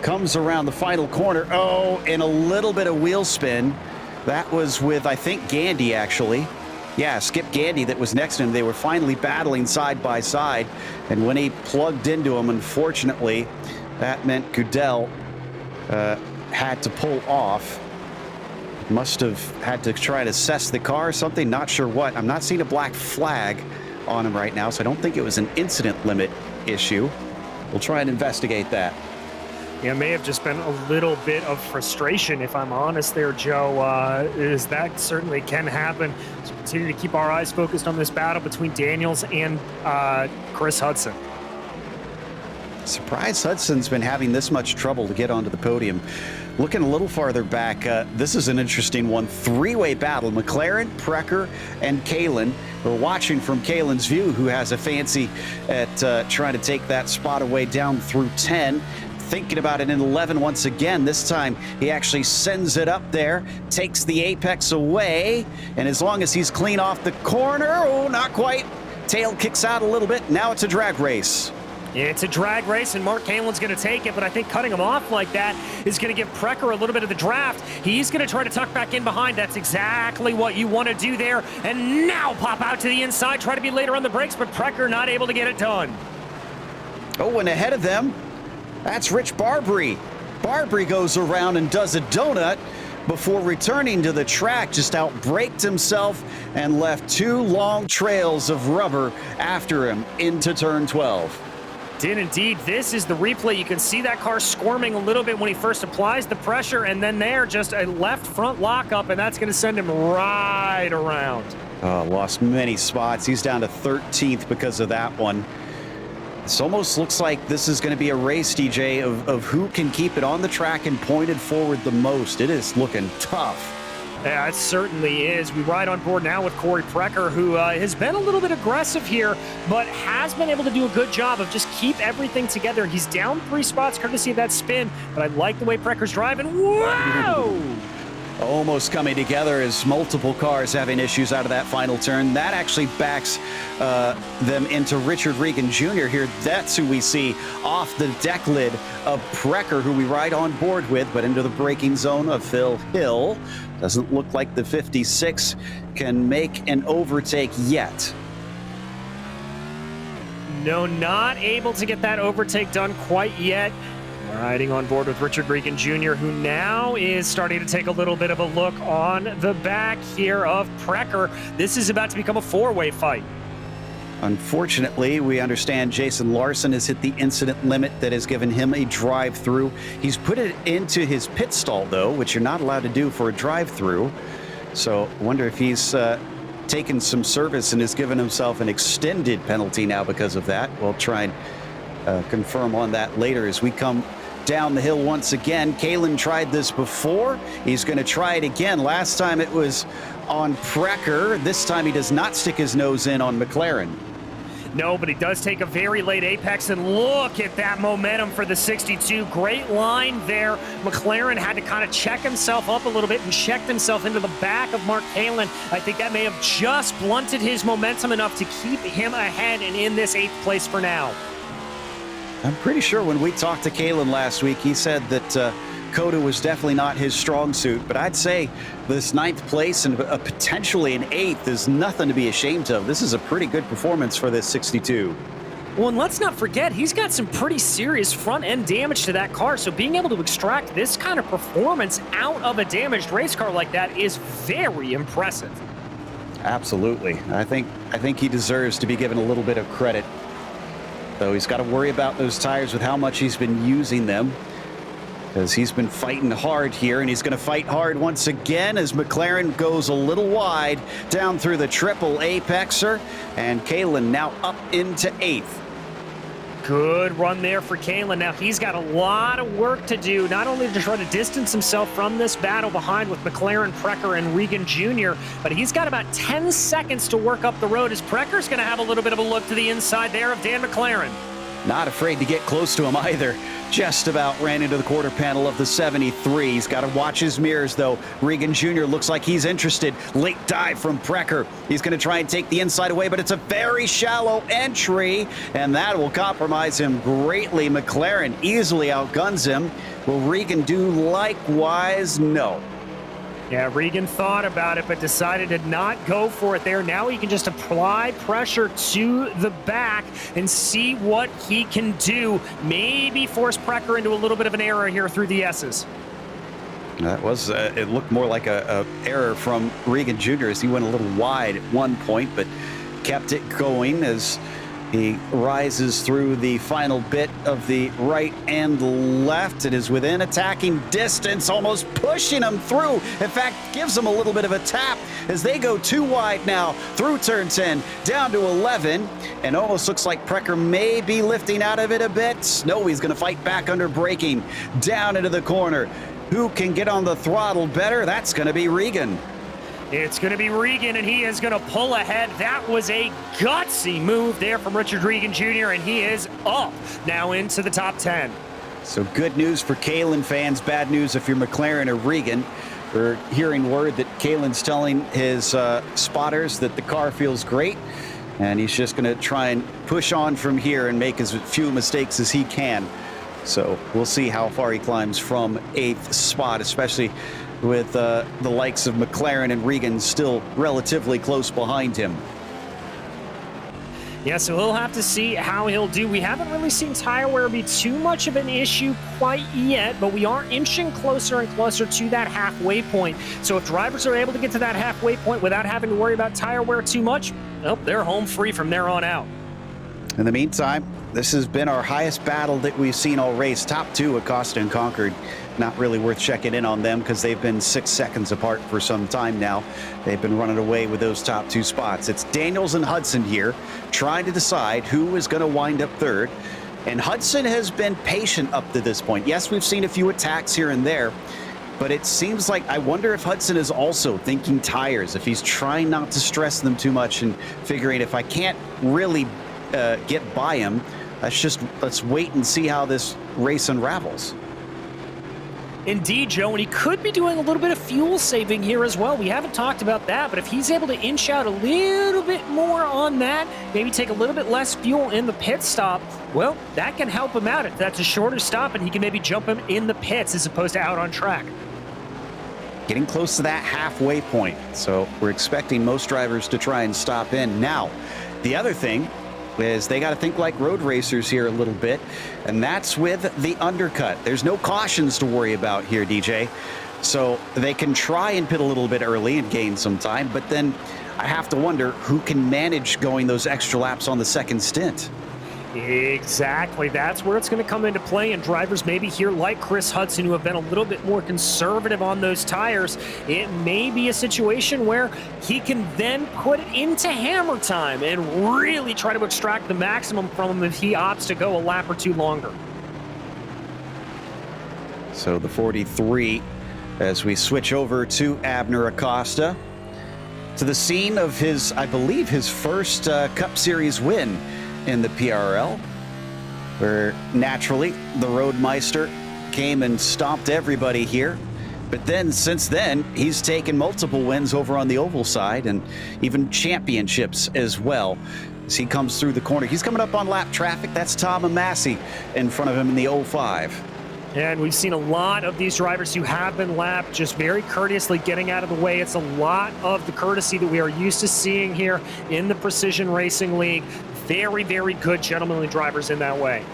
Comes around the final corner. And a little bit of wheel spin. That was with, I think, Gandy, actually. Yeah, Skip Gandy that was next to him. They were finally battling side by side. And when he plugged into him, unfortunately, that meant Goodell had to pull off. Must have had to try and assess the car or something. Not sure what. I'm not seeing a black flag on him right now, so I don't think it was an incident limit issue. We'll try and investigate that. Yeah, it may have just been a little bit of frustration, if I'm honest there, Joe. Is that certainly can happen. So continue to keep our eyes focused on this battle between Daniels and Chris Hudson. Surprised Hudson's been having this much trouble to get onto the podium. Looking a little farther back, this is an interesting one. 3-way battle, McLaren, Precker, and Kalen. We're watching from Kalen's view, who has a fancy at trying to take that spot away down through 10. Thinking about it in 11 once again. This time he actually sends it up there, takes the apex away, and as long as he's clean off the corner, not quite. Tail kicks out a little bit. Now it's a drag race. Yeah, it's a drag race, and Mark Kalen's going to take it, but I think cutting him off like that is going to give Precker a little bit of the draft. He's going to try to tuck back in behind. That's exactly what you want to do there. And now pop out to the inside, try to be later on the brakes, but Precker not able to get it done. Oh, and ahead of them, that's Rich Barbary. Barbary goes around and does a donut before returning to the track, just outbraked himself and left 2 long trails of rubber after him into turn 12. Did indeed. This is the replay. You can see that car squirming a little bit when he first applies the pressure, and then there, just a left front lockup, and that's going to send him right around. Lost many spots. He's down to 13th because of that one. This almost looks like this is going to be a race, DJ, of who can keep it on the track and pointed forward the most. It is looking tough. Yeah, it certainly is. We ride on board now with Corey Precker, who has been a little bit aggressive here, but has been able to do a good job of just keep everything together. He's down 3 spots courtesy of that spin, but I like the way Precker's driving. Whoa! Almost coming together as multiple cars having issues out of that final turn. That actually backs them into Richard Regan Jr. here. That's who we see off the deck lid of Precker, who we ride on board with, but into the braking zone of Phil Hill. Doesn't look like the 56 can make an overtake yet. No, not able to get that overtake done quite yet. Riding on board with Richard Regan Jr., who now is starting to take a little bit of a look on the back here of Precker. This is about to become a 4-way fight. Unfortunately, we understand Jason Larson has hit the incident limit that has given him a drive-through. He's put it into his pit stall, though, which you're not allowed to do for a drive-through. So I wonder if he's taken some service and has given himself an extended penalty now because of that. We'll try and confirm on that later as we come down the hill once again. Kalen tried this before. He's going to try it again. Last time it was on Precker. This time he does not stick his nose in on McLaren. No, but he does take a very late apex, and look at that momentum for the 62. Great line there. McLaren had to kind of check himself up a little bit and checked himself into the back of Mark Kalen. I think that may have just blunted his momentum enough to keep him ahead and in this 8th place for now. I'm pretty sure when we talked to Kalen last week, he said that COTA was definitely not his strong suit, but I'd say this 9th place and potentially an 8th is nothing to be ashamed of. This is a pretty good performance for this 62. Well, and let's not forget, he's got some pretty serious front-end damage to that car, so being able to extract this kind of performance out of a damaged race car like that is very impressive. Absolutely. I think he deserves to be given a little bit of credit, though he's got to worry about those tires with how much he's been using them, because he's been fighting hard here, and he's going to fight hard once again as McLaren goes a little wide down through the triple apexer, and Kalen now up into 8th. Good run there for Kalen. Now he's got a lot of work to do, not only to try to distance himself from this battle behind with McLaren, Precker, and Regan Jr., but he's got about 10 seconds to work up the road as Precker's going to have a little bit of a look to the inside there of Dan McLaren. Not afraid to get close to him either. Just about ran into the quarter panel of the 73. He's got to watch his mirrors, though. Regan Jr. looks like he's interested. Late dive from Precker. He's going to try and take the inside away, but it's a very shallow entry, and that will compromise him greatly. McLaren easily outguns him. Will Regan do likewise? No. Yeah, Regan thought about it, but decided to not go for it there. Now he can just apply pressure to the back and see what he can do. Maybe force Precker into a little bit of an error here through the S's. That was, it looked more like a error from Regan Jr. as he went a little wide at one point, but kept it going as he rises through the final bit of the right and left. It is within attacking distance, almost pushing him through. In fact, gives him a little bit of a tap as they go too wide now through turn 10, down to 11, and almost looks like Precker may be lifting out of it a bit. No, he's going to fight back under braking, down into the corner. Who can get on the throttle better? That's going to be Regan. It's going to be Regan, and he is going to pull ahead. That was a gutsy move there from Richard Regan Jr., and he is up now into the top 10. So good news for Kalen fans, bad news if you're McLaren or Regan. We're hearing word that Kalen's telling his spotters that the car feels great, and he's just going to try and push on from here and make as few mistakes as he can. So we'll see how far he climbs from 8th spot, especially with the likes of McLaren and Regan still relatively close behind him. Yeah, so he'll have to see how he'll do. We haven't really seen tire wear be too much of an issue quite yet, but we are inching closer and closer to that halfway point. So if drivers are able to get to that halfway point without having to worry about tire wear too much, well, they're home free from there on out. In the meantime, this has been our highest battle that we've seen all race. Top two, Acosta and Concord. Not really worth checking in on them because they've been 6 seconds apart for some time now. They've been running away with those top 2 spots. It's Daniels and Hudson here trying to decide who is going to wind up third. And Hudson has been patient up to this point. Yes, we've seen a few attacks here and there, but it seems like, I wonder if Hudson is also thinking tires, if he's trying not to stress them too much and figuring if I can't really get by him, let's wait and see how this race unravels. Indeed, Joe, and he could be doing a little bit of fuel saving here as well. We haven't talked about that, but if he's able to inch out a little bit more on that, maybe take a little bit less fuel in the pit stop, well, that can help him out. If that's a shorter stop, and he can maybe jump him in the pits as opposed to out on track. Getting close to that halfway point, so we're expecting most drivers to try and stop in. Now, the other thing is they got to think like road racers here a little bit, and that's with the undercut. There's no cautions to worry about here, DJ. So they can try and pit a little bit early and gain some time, but then I have to wonder who can manage going those extra laps on the second stint. Exactly. That's where it's going to come into play, and drivers maybe here like Chris Hudson, who have been a little bit more conservative on those tires, it may be a situation where he can then put it into hammer time and really try to extract the maximum from him if he opts to go a lap or two longer. So the 43, as we switch over to Abner Acosta, to the scene of his, I believe, his first Cup Series win in the PRL, where naturally the Roadmeister came and stomped everybody here. But then, since then, he's taken multiple wins over on the oval side and even championships as well. As he comes through the corner, he's coming up on lap traffic. That's Tom Massey in front of him in the 05. And we've seen a lot of these drivers who have been lapped just very courteously getting out of the way. It's a lot of the courtesy that we are used to seeing here in the Precision Racing League. Very, very good gentlemanly drivers in that way.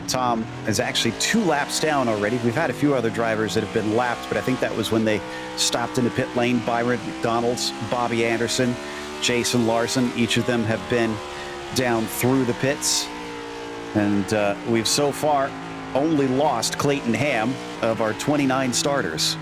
Tom is actually 2 laps down already. We've had a few other drivers that have been lapped, but I think that was when they stopped in the pit lane. Byron McDonald's, Bobby Anderson, Jason Larson, each of them have been down through the pits. And we've so far only lost Clayton Ham of our 29 starters.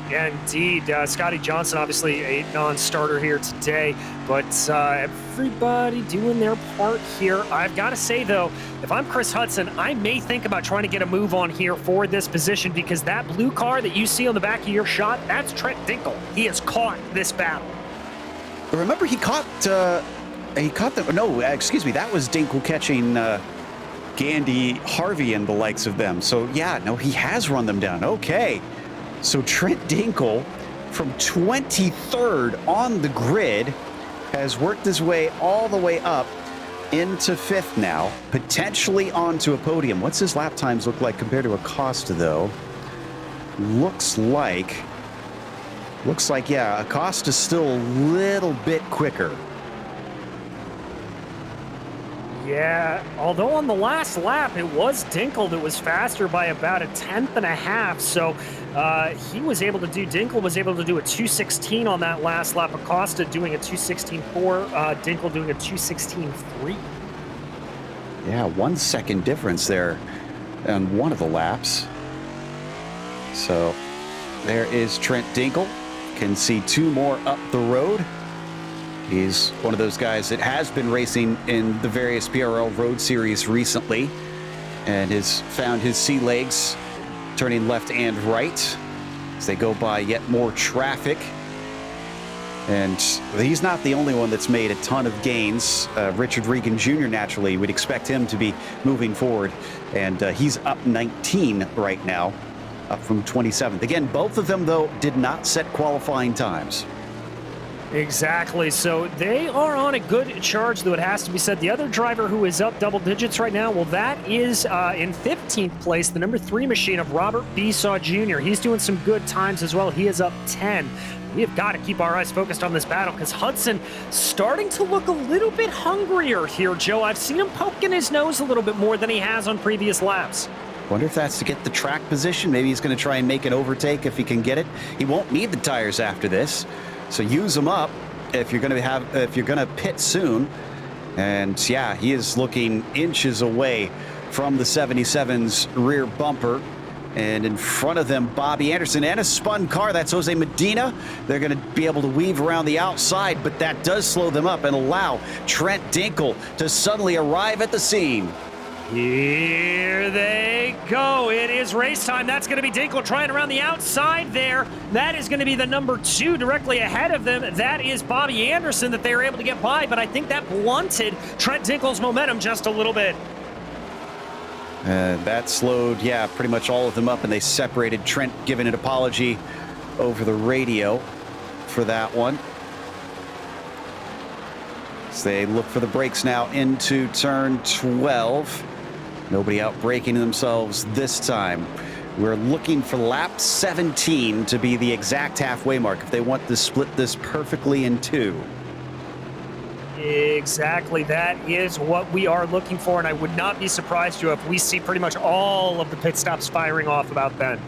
Yeah, indeed. Scotty Johnson, obviously a non-starter here today, but everybody doing their part here. I've got to say, though, if I'm Chris Hudson, I may think about trying to get a move on here for this position, because that blue car that you see on the back of your shot, that's Trent Dinkel. He has caught this battle. Remember, he caught that was Dinkel catching Gandy Harvey and the likes of them. So, yeah, no, he has run them down. Okay. So Trent Dinkel, from 23rd on the grid, has worked his way all the way up into 5th now, potentially onto a podium. What's his lap times look like compared to Acosta, though? Looks like, yeah, Acosta's still a little bit quicker. Yeah, although on the last lap, it was Dinkel that was faster by about 1/10.5. So Dinkel was able to do a 2:16 on that last lap. Acosta doing a 2:16.4, Dinkel doing a 2:16.3. Yeah, 1 second difference there on one of the laps. So there is Trent Dinkel. Can see 2 more up the road. He's one of those guys that has been racing in the various PRL Road Series recently and has found his sea legs turning left and right as they go by yet more traffic. And he's not the only one that's made a ton of gains. Richard Regan Jr., naturally, we'd expect him to be moving forward. And he's up 19 right now, up from 27th. Again, both of them, though, did not set qualifying times. Exactly. So they are on a good charge, though it has to be said. The other driver who is up double digits right now, well, that is in 15th place, the number 3 machine of Robert Besaw Jr. He's doing some good times as well. He is up 10. We have got to keep our eyes focused on this battle because Hudson starting to look a little bit hungrier here, Joe. I've seen him poking his nose a little bit more than he has on previous laps. Wonder if that's to get the track position. Maybe he's going to try and make an overtake if he can get it. He won't need the tires after this. So use them up if you're going to pit soon. And yeah, he is looking inches away from the 77's rear bumper. And in front of them, Bobby Anderson and a spun car. That's Jose Medina. They're going to be able to weave around the outside, but that does slow them up and allow Trent Dinkle to suddenly arrive at the scene. Here they go. It is race time. That's going to be Dinkle trying around the outside there. That is going to be the number 2 directly ahead of them. That is Bobby Anderson that they were able to get by, but I think that blunted Trent Dinkle's momentum just a little bit. That slowed, yeah, pretty much all of them up, and they separated. Trent giving an apology over the radio for that one. So they look for the brakes now into turn 12. Nobody out braking themselves this time. We're looking for lap 17 to be the exact halfway mark if they want to split this perfectly in 2. Exactly. That is what we are looking for, and I would not be surprised, Joe, if we see pretty much all of the pit stops firing off about then.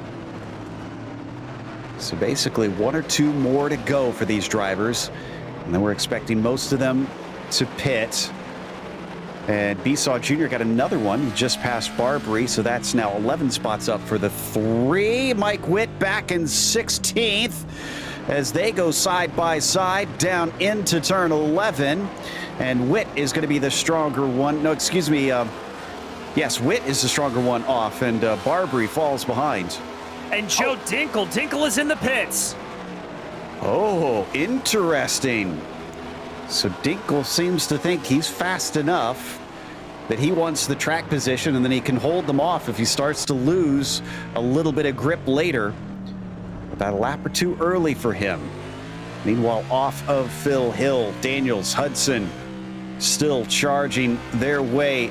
So basically 1 or 2 more to go for these drivers, and then we're expecting most of them to pit. And Besaw Jr. got another one. He just passed Barbary, so that's now 11 spots up for the 3. Mike Witt back in 16th as they go side by side down into turn 11. And Witt is going to be the stronger one. No, excuse me. Yes, Witt is the stronger one off, and Barbary falls behind. And Joe Dinkle is in the pits. Oh, interesting. So Dinkle seems to think he's fast enough that he wants the track position, and then he can hold them off if he starts to lose a little bit of grip later. About a lap or 2 early for him. Meanwhile, off of Phil Hill, Daniels, Hudson still charging their way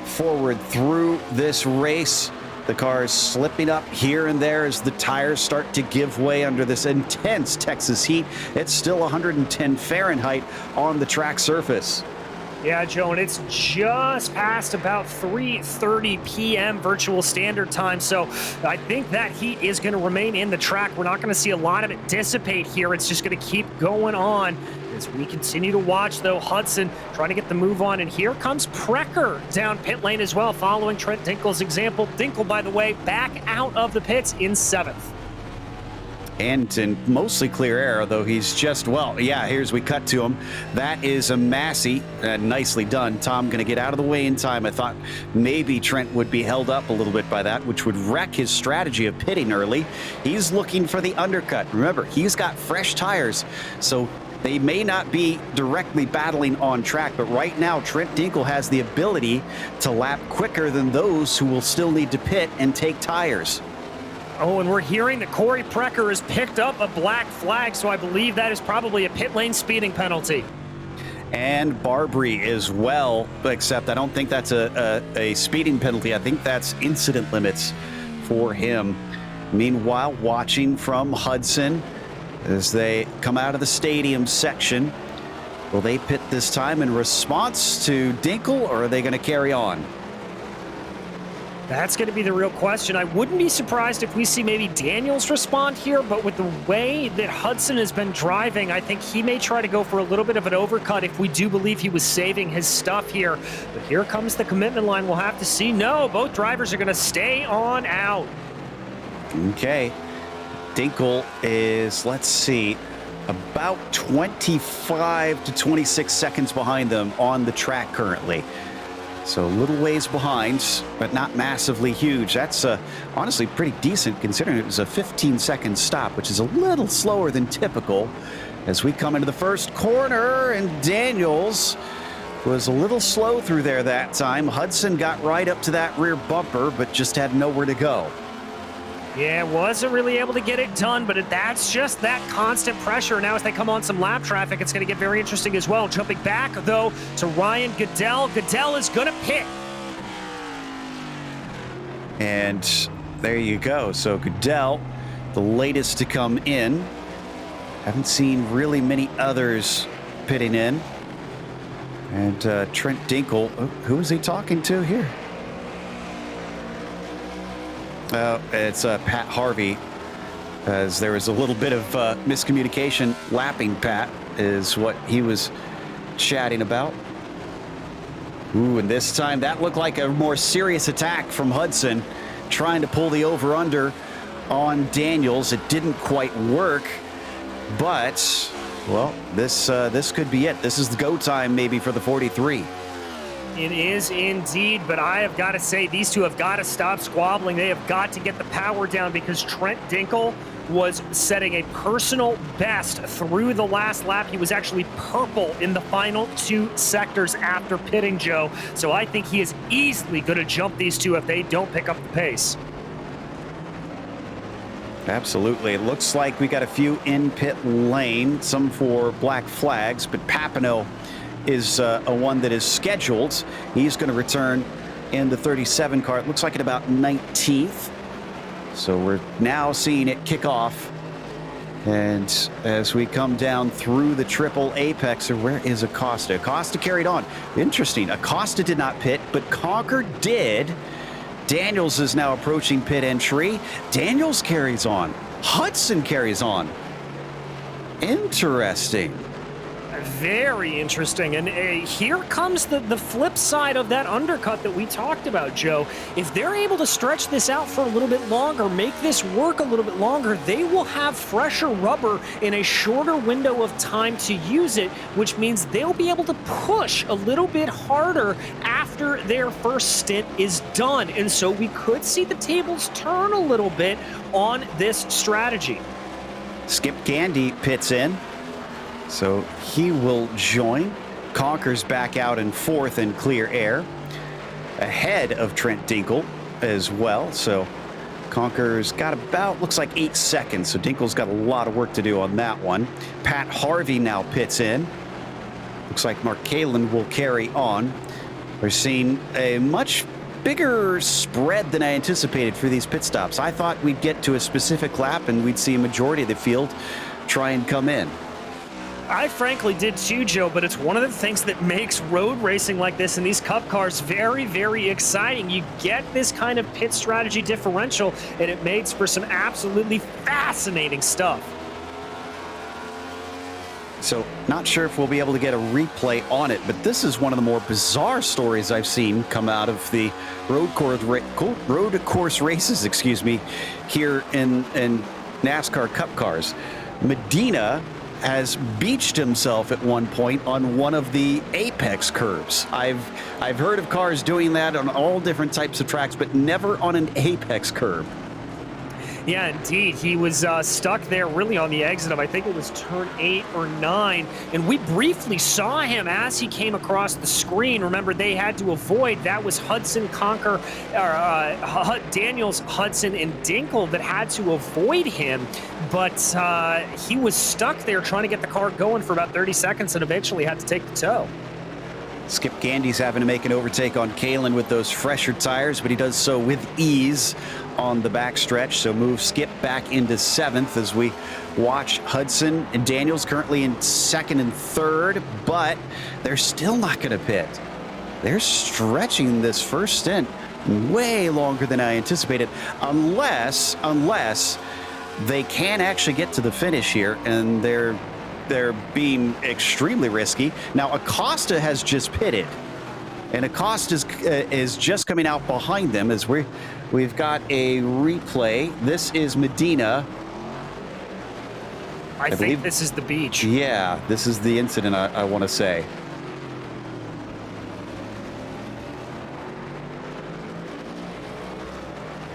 forward through this race. The cars slipping up here and there as the tires start to give way under this intense Texas heat. It's still 110 Fahrenheit on the track surface. Yeah, Joe, and it's just past about 3:30 p.m. virtual standard time, so I think that heat is going to remain in the track. We're not going to see a lot of it dissipate here. It's just going to keep going on. As we continue to watch, though, Hudson trying to get the move on, and here comes Precker down pit lane as well, following Trent Dinkle's example. Dinkle, by the way, back out of the pits in 7th. And in mostly clear air, though he's just, well, yeah, here's we cut to him. That is a Massey. Nicely done. Tom going to get out of the way in time. I thought maybe Trent would be held up a little bit by that, which would wreck his strategy of pitting early. He's looking for the undercut. Remember, he's got fresh tires, so they may not be directly battling on track, but right now Trent Dinkle has the ability to lap quicker than those who will still need to pit and take tires. Oh, and we're hearing that Corey Precker has picked up a black flag, so I believe that is probably a pit lane speeding penalty. And Barbary as well, except I don't think that's a speeding penalty. I think that's incident limits for him. Meanwhile, watching from Hudson as they come out of the stadium section. Will they pit this time in response to Dinkle, or are they going to carry on? That's going to be the real question. I wouldn't be surprised if we see maybe Daniels respond here, but with the way that Hudson has been driving, I think he may try to go for a little bit of an overcut if we do believe he was saving his stuff here. But here comes the commitment line. We'll have to see. No, both drivers are going to stay on out. Okay. Dinkle is, let's see, about 25 to 26 seconds behind them on the track currently. So a little ways behind, but not massively huge. That's honestly pretty decent considering it was a 15-second stop, which is a little slower than typical. As we come into the first corner, and Daniels was a little slow through there that time. Hudson got right up to that rear bumper, but just had nowhere to go. Yeah, wasn't really able to get it done, but that's just that constant pressure. Now as they come on some lap traffic, it's going to get very interesting as well. Jumping back, though, to Ryan Goodell. Goodell is going to pit. And there you go. So Goodell, the latest to come in. Haven't seen really many others pitting in. And Trent Dinkle, who is he talking to here? It's Pat Harvey, as there was a little bit of miscommunication. Lapping Pat is what he was chatting about. Ooh, and this time that looked like a more serious attack from Hudson, trying to pull the over-under on Daniels. It didn't quite work, but, well, this could be it. This is the go time maybe for the 43. It is indeed, but I have got to say, these two have got to stop squabbling. They have got to get the power down, because Trent Dinkle was setting a personal best through the last lap. He was actually purple in the final 2 sectors after pitting, Joe. So I think he is easily going to jump these two if they don't pick up the pace. Absolutely. It looks like we got a few in pit lane, some for black flags, but Papineau is a one that is scheduled. He's going to return in the 37 car. It looks like at about 19th. So we're now seeing it kick off. And as we come down through the triple apex, where is Acosta? Acosta carried on. Interesting. Acosta did not pit, but Conquer did. Daniels is now approaching pit entry. Daniels carries on. Hudson carries on. Interesting. Very interesting. And here comes the flip side of that undercut that we talked about, Joe. If they're able to stretch this out for a little bit longer, make this work a little bit longer, they will have fresher rubber in a shorter window of time to use it, which means they'll be able to push a little bit harder after their first stint is done. And so we could see the tables turn a little bit on this strategy. Skip Gandy pits in. So he will join. Conquer's back out in 4th in clear air, ahead of Trent Dinkle as well. So Conquer's got about, looks like 8 seconds. So Dinkle's got a lot of work to do on that one. Pat Harvey now pits in. Looks like Mark Kalin will carry on. We're seeing a much bigger spread than I anticipated for these pit stops. I thought we'd get to a specific lap and we'd see a majority of the field try and come in. I frankly did too, Joe, but it's one of the things that makes road racing like this and these cup cars very, very exciting. You get this kind of pit strategy differential, and it makes for some absolutely fascinating stuff. So not sure if we'll be able to get a replay on it, but this is one of the more bizarre stories I've seen come out of the road course races, here in NASCAR Cup cars. Medina has beached himself at one point on one of the apex curves. I've heard of cars doing that on all different types of tracks, but never on an apex curve. Yeah, indeed. He was stuck there really on the exit of, I think it was turn 8 or 9. And we briefly saw him as he came across the screen. Remember, they had to avoid. That was Hudson, Conquer, Daniels, Hudson, and Dinkle that had to avoid him. But he was stuck there trying to get the car going for about 30 seconds and eventually had to take the tow. Skip Gandy's having to make an overtake on Kalin with those fresher tires, but he does so with ease on the backstretch. So move Skip back into 7th as we watch Hudson and Daniels currently in 2nd and 3rd, but they're still not going to pit. They're stretching this first stint way longer than I anticipated, unless they can actually get to the finish here, and they're being extremely risky. Now, Acosta has just pitted, and Acosta is just coming out behind them as we've got a replay. This is Medina. I think this is the beach. Yeah, this is the incident I want to say.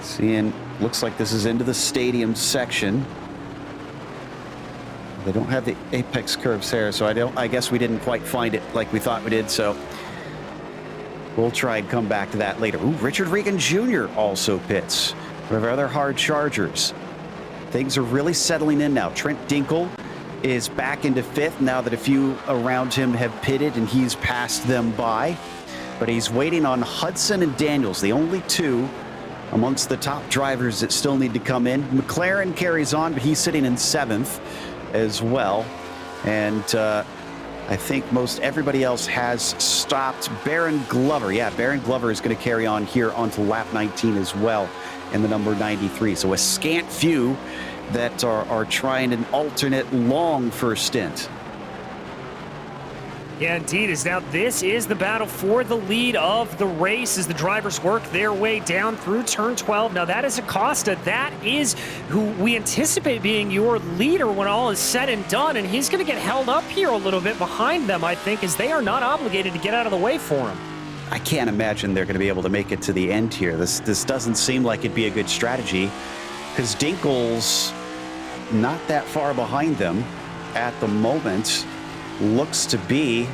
Seeing, looks like this is into the stadium section. They don't have the apex curves there, so I guess we didn't quite find it like we thought we did, so we'll try and come back to that later. Ooh, Richard Regan Jr. also pits. We have other hard chargers. Things are really settling in now. Trent Dinkel is back into 5th now that a few around him have pitted and he's passed them by. But he's waiting on Hudson and Daniels, the only two amongst the top drivers that still need to come in. McLaren carries on, but he's sitting in 7th as well. And I think most everybody else has stopped. Baron Glover, Baron Glover is going to carry on here onto lap 19 as well in the number 93. So a scant few that are trying an alternate long first stint. Yeah, indeed. This is the battle for the lead of the race as the drivers work their way down through turn 12. Now, that is Acosta. That is who we anticipate being your leader when all is said and done, and he's going to get held up here a little bit behind them, I think, as they are not obligated to get out of the way for him. I can't imagine they're going to be able to make it to the end here. This doesn't seem like it'd be a good strategy because Dinkel's not that far behind them at the moment. Looks to be,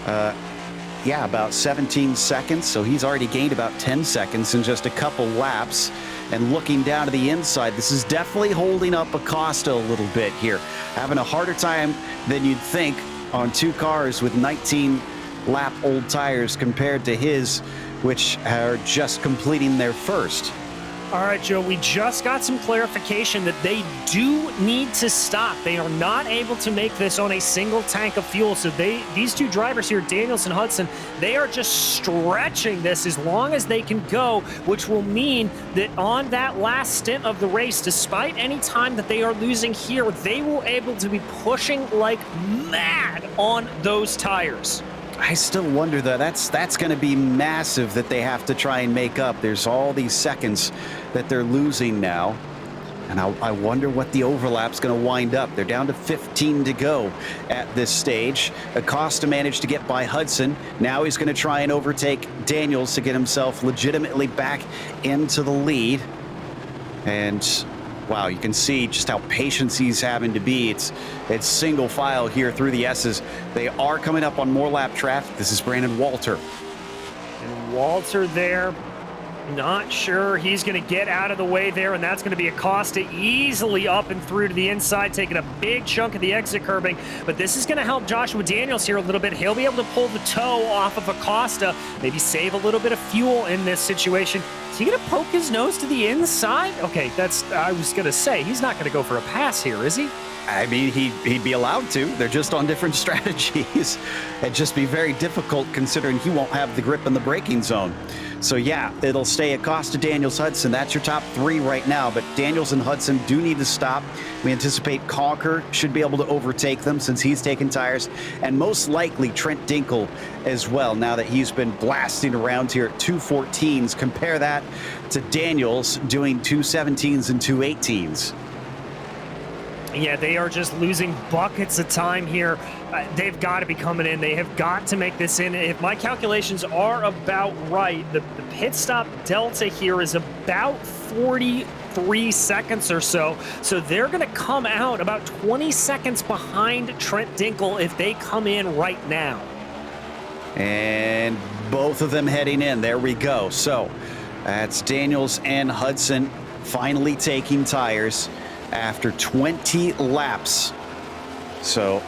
about 17 seconds. So he's already gained about 10 seconds in just a couple laps. And looking down to the inside, this is definitely holding up Acosta a little bit here. Having a harder time than you'd think on two cars with 19-lap-old tires compared to his, which are just completing their first. All right, Joe, we just got some clarification that they do need to stop. They are not able to make this on a single tank of fuel. So these two drivers here, Daniels and Hudson, they are just stretching this as long as they can go, which will mean that on that last stint of the race, despite any time that they are losing here, they will able to be pushing like mad on those tires. I still wonder, though, that's going to be massive that they have to try and make up. There's all these seconds that they're losing now. And I wonder what the overlap's going to wind up. They're down to 15 to go at this stage. Acosta managed to get by Hudson. Now he's going to try and overtake Daniels to get himself legitimately back into the lead. And wow, you can see just how patient he's having to be. It's single file here through the S's. They are coming up on more lap traffic. This is Brandon Walter. And Walter there, not sure he's going to get out of the way there, and that's going to be Acosta easily up and through to the inside, taking a big chunk of the exit curbing. But this is going to help Joshua Daniels here a little bit. He'll be able to pull the toe off of Acosta, maybe save a little bit of fuel in this situation. Is he going to poke his nose to the inside? Okay, I was going to say, he's not going to go for a pass here, is he? I mean, he'd be allowed to. They're just on different strategies. It'd just be very difficult considering he won't have the grip in the braking zone. So yeah, it'll stay Acosta, Daniels, Hudson. That's your top three right now, but Daniels and Hudson do need to stop. We anticipate Conker should be able to overtake them since he's taken tires, and most likely Trent Dinkel as well, now that he's been blasting around here at 214s. Compare that to Daniels doing 217s and 218s. Yeah, they are just losing buckets of time here. They've got to be coming in. They have got to make this in. If my calculations are about right, the pit stop delta here is about 43 seconds or so. So they're going to come out about 20 seconds behind Trent Dinkel if they come in right now. And both of them heading in. There we go. So that's Daniels and Hudson finally taking tires after 20 laps. So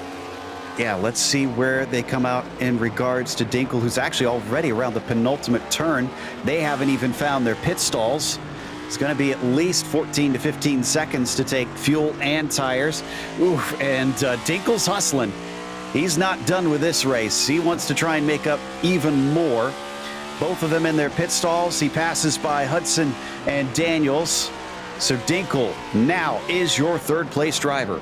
yeah, let's see where they come out in regards to Dinkel, who's actually already around the penultimate turn. They haven't even found their pit stalls. It's going to be at least 14 to 15 seconds to take fuel and tires. Oof, and Dinkel's hustling. He's not done with this race. He wants to try and make up even more. Both of them in their pit stalls. He passes by Hudson and Daniels. So Dinkel now is your third place driver.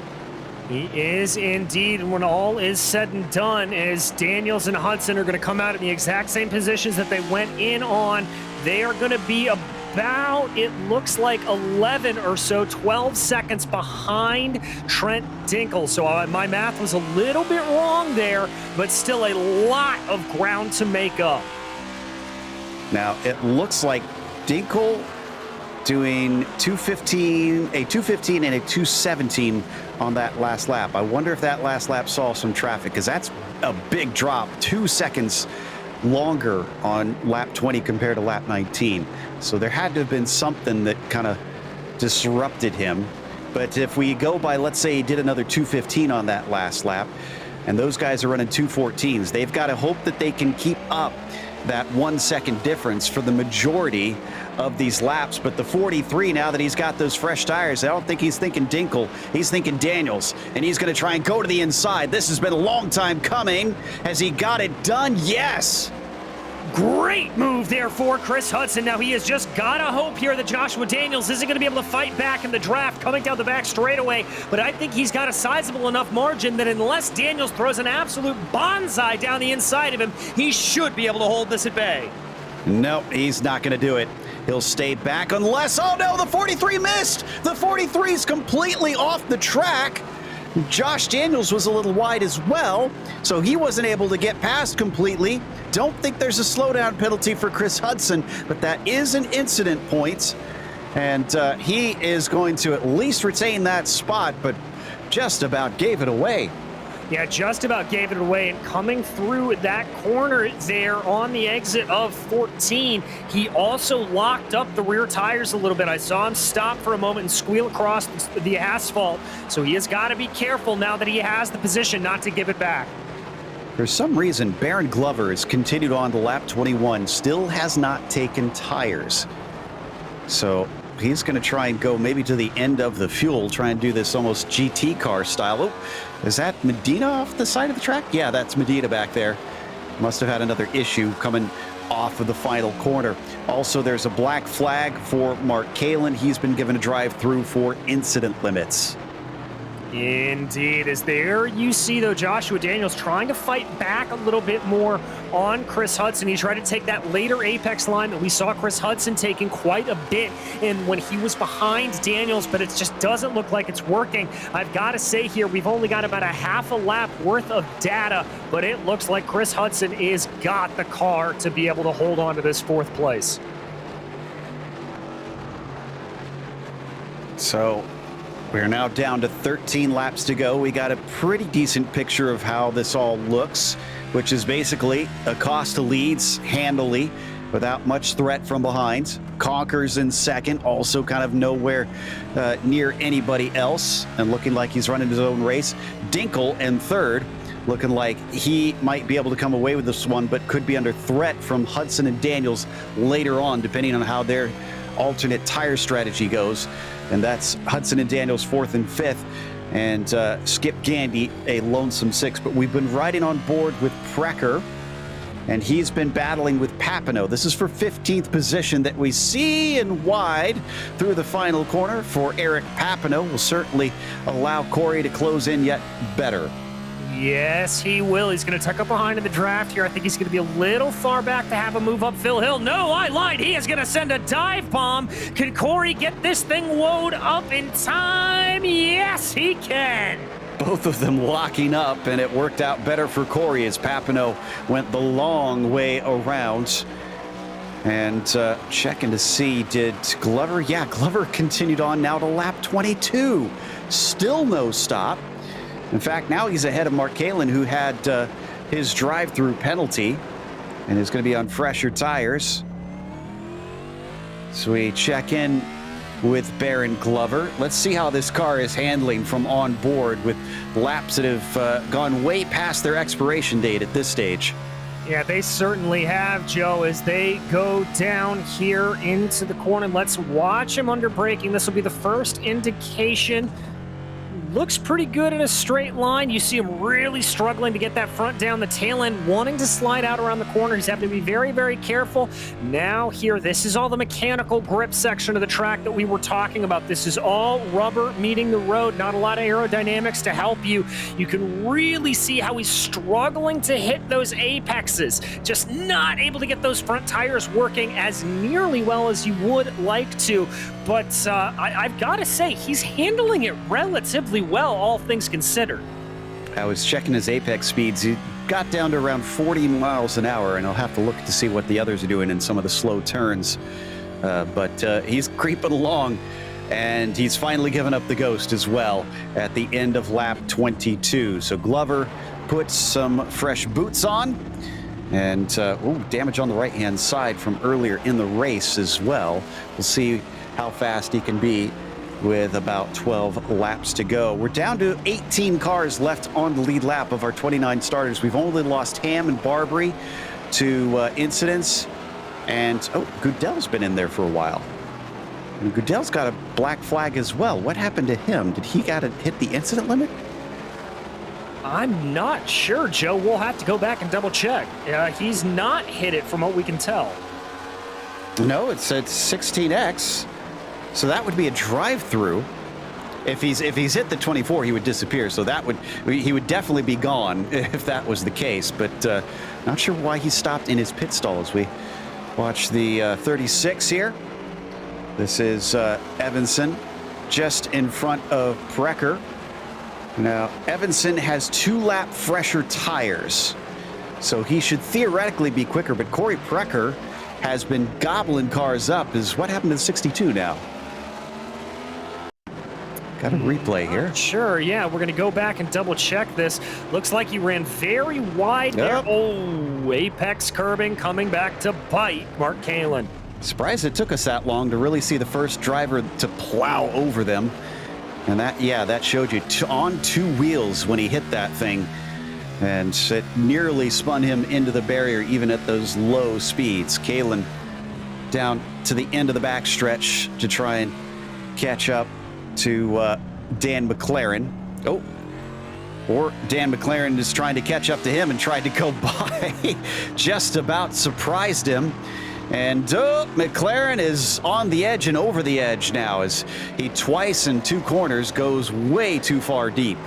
He is indeed, and when all is said and done, as Daniels and Hudson are going to come out in the exact same positions that they went in on, they are going to be about, it looks like 11 or so, 12 seconds behind Trent Dinkel. So my math was a little bit wrong there, but still a lot of ground to make up. Now, it looks like Dinkel doing a 215 and a 217 on that last lap. I wonder if that last lap saw some traffic, because that's a big drop, 2 seconds longer on lap 20 compared to lap 19. So there had to have been something that kind of disrupted him. But if we go by, let's say he did another 2:15 on that last lap, and those guys are running 2:14s, they've got to hope that they can keep up that 1 second difference for the majority of these laps. But the 43, now that he's got those fresh tires, I don't think he's thinking Dinkle, he's thinking Daniels, and he's going to try and go to the inside. This has been a long time coming. Has he got it done? Yes. Great move there for Chris Hudson. Now he has just got to hope here that Joshua Daniels isn't going to be able to fight back in the draft coming down the back straightaway, but I think he's got a sizable enough margin that unless Daniels throws an absolute bonsai down the inside of him, he should be able to hold this at bay. No, he's not going to do it. He'll stay back unless, oh no, the 43 missed. The 43 is completely off the track. Josh Daniels was a little wide as well, so he wasn't able to get past completely. Don't think there's a slowdown penalty for Chris Hudson, but that is an incident point, and he is going to at least retain that spot, but just about gave it away. Yeah, just about gave it away, and coming through that corner there on the exit of 14, he also locked up the rear tires a little bit. I saw him stop for a moment and squeal across the asphalt, so he has got to be careful now that he has the position not to give it back. For some reason, Baron Glover has continued on to lap 21, still has not taken tires. So he's going to try and go maybe to the end of the fuel, try and do this almost GT car style. Oh, is that Medina off the side of the track? Yeah, that's Medina back there. Must have had another issue coming off of the final corner. Also, there's a black flag for Mark Kalin. He's been given a drive-through for incident limits. Indeed. As there you see, though, Joshua Daniels trying to fight back a little bit more on Chris Hudson. He tried to take that later apex line that we saw Chris Hudson taking quite a bit in when he was behind Daniels, but it just doesn't look like it's working. I've got to say here, we've only got about a half a lap worth of data, but it looks like Chris Hudson is got the car to be able to hold on to this fourth place. So we're now down to 13 laps to go. We got a pretty decent picture of how this all looks, which is basically Acosta leads handily without much threat from behind. Conker's in second, also kind of nowhere near anybody else and looking like he's running his own race. Dinkle in third, looking like he might be able to come away with this one, but could be under threat from Hudson and Daniels later on, depending on how their alternate tire strategy goes. And that's Hudson and Daniels fourth and fifth, and Skip Gandy a lonesome sixth. But we've been riding on board with Precker, and he's been battling with Papineau. This is for 15th position that we see in wide through the final corner for Eric Papineau. Will certainly allow Corey to close in yet better. Yes, he will. He's going to tuck up behind in the draft here. I think he's going to be a little far back to have a move up Phil Hill. No, I lied. He is going to send a dive bomb. Can Corey get this thing woed up in time? Yes, he can. Both of them locking up, and it worked out better for Corey as Papineau went the long way around. And checking to see, did Glover? Yeah, Glover continued on now to lap 22. Still no stop. In fact, now he's ahead of Mark Kalin, who had his drive-through penalty and is going to be on fresher tires. So we check in with Baron Glover. Let's see how this car is handling from on board with laps that have gone way past their expiration date at this stage. Yeah, they certainly have, Joe, as they go down here into the corner. Let's watch him under braking. This will be the first indication. Looks pretty good in a straight line. You see him really struggling to get that front down the tail end, wanting to slide out around the corner. He's having to be very, very careful. Now here, this is all the mechanical grip section of the track that we were talking about. This is all rubber meeting the road, not a lot of aerodynamics to help you. You can really see how he's struggling to hit those apexes, just not able to get those front tires working as nearly well as you would like to. But I've got to say, he's handling it relatively well, all things considered. I was checking his apex speeds. He got down to around 40 miles an hour, and I'll have to look to see what the others are doing in some of the slow turns. But he's creeping along, and he's finally given up the ghost as well at the end of lap 22. So Glover puts some fresh boots on, And damage on the right-hand side from earlier in the race as well. We'll see how fast he can be with about 12 laps to go. We're down to 18 cars left on the lead lap of our 29 starters. We've only lost Ham and Barbary to incidents. And, Goodell's been in there for a while. And Goodell's got a black flag as well. What happened to him? Did he got to hit the incident limit? I'm not sure, Joe. We'll have to go back and double check. He's not hit it from what we can tell. No, it's at 16X. So that would be a drive-through. If he's hit the 24, he would disappear. So he would definitely be gone if that was the case. But not sure why he stopped in his pit stall as we watch the 36 here. This is Evanson just in front of Precker. Now, Evanson has 2-lap fresher tires, so he should theoretically be quicker, but Corey Precker has been gobbling cars up. What happened to the 62 now? Got a replay here. Sure, yeah, we're going to go back and double check this. Looks like he ran very wide there. Oh, apex curbing coming back to bite Mark Kalin. Surprised it took us that long to really see the first driver to plow over them. And that showed you on 2 wheels when he hit that thing. And it nearly spun him into the barrier even at those low speeds. Kalin down to the end of the backstretch to try and catch up to Dan McLaren. Or Dan McLaren is trying to catch up to him and tried to go by. Just about surprised him. And McLaren is on the edge and over the edge now as he twice in 2 corners goes way too far deep.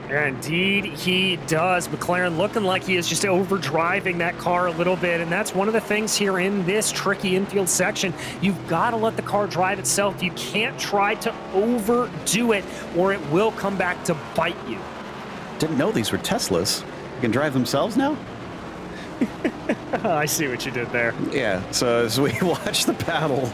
Indeed, he does. McLaren looking like he is just overdriving that car a little bit, and that's one of the things here in this tricky infield section. You've got to let the car drive itself. You can't try to overdo it, or it will come back to bite you. Didn't know these were Teslas. You can drive themselves now? I see what you did there. Yeah, so as we watch the battle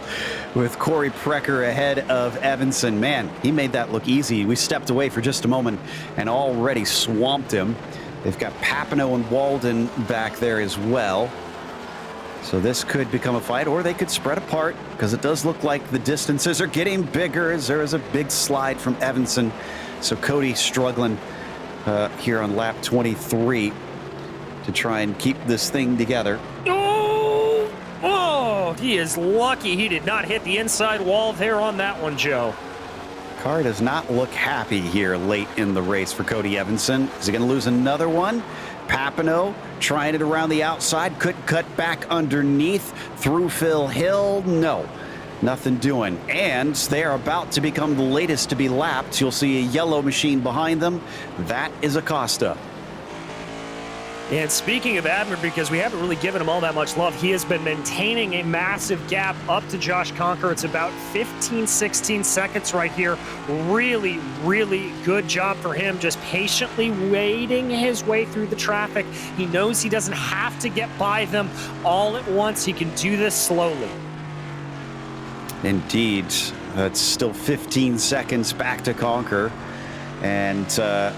with Corey Precker ahead of Evanson, man, he made that look easy. We stepped away for just a moment and already swamped him. They've got Papineau and Walden back there as well. So this could become a fight, or they could spread apart, because it does look like the distances are getting bigger as there is a big slide from Evanson. So Cody struggling here on lap 23. To try and keep this thing together. Oh, he is lucky he did not hit the inside wall there on that one, Joe. Car does not look happy here late in the race for Cody Evanson. Is he going to lose another one? Papineau trying it around the outside. Could cut back underneath through Phil Hill. No, nothing doing. And they are about to become the latest to be lapped. You'll see a yellow machine behind them. That is Acosta. And speaking of Abner, because we haven't really given him all that much love, he has been maintaining a massive gap up to Josh Conker. It's about 15, 16 seconds right here. Really, really good job for him, just patiently wading his way through the traffic. He knows he doesn't have to get by them all at once. He can do this slowly. Indeed. That's still 15 seconds back to Conker. And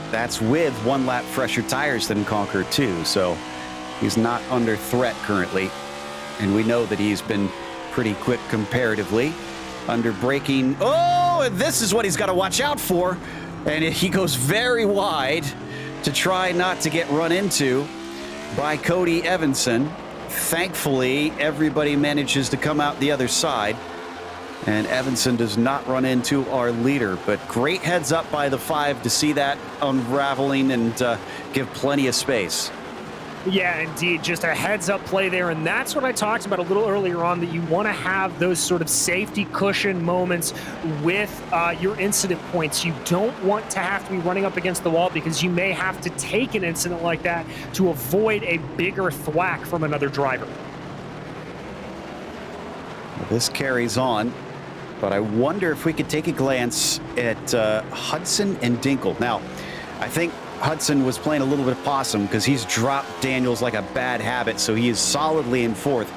that's with 1 lap fresher tires than Conker too. So he's not under threat currently. And we know that he's been pretty quick comparatively. Under braking. Oh, and this is what he's got to watch out for. And he goes very wide to try not to get run into by Cody Evanson. Thankfully, everybody manages to come out the other side. And Evanson does not run into our leader, but great heads up by the 5 to see that unraveling and give plenty of space. Yeah, indeed. Just a heads-up play there, and that's what I talked about a little earlier on, that you want to have those sort of safety cushion moments with your incident points. You don't want to have to be running up against the wall, because you may have to take an incident like that to avoid a bigger thwack from another driver. This carries on, but I wonder if we could take a glance at Hudson and Dinkle. Now, I think Hudson was playing a little bit of possum because he's dropped Daniels like a bad habit, so he is solidly in 4th.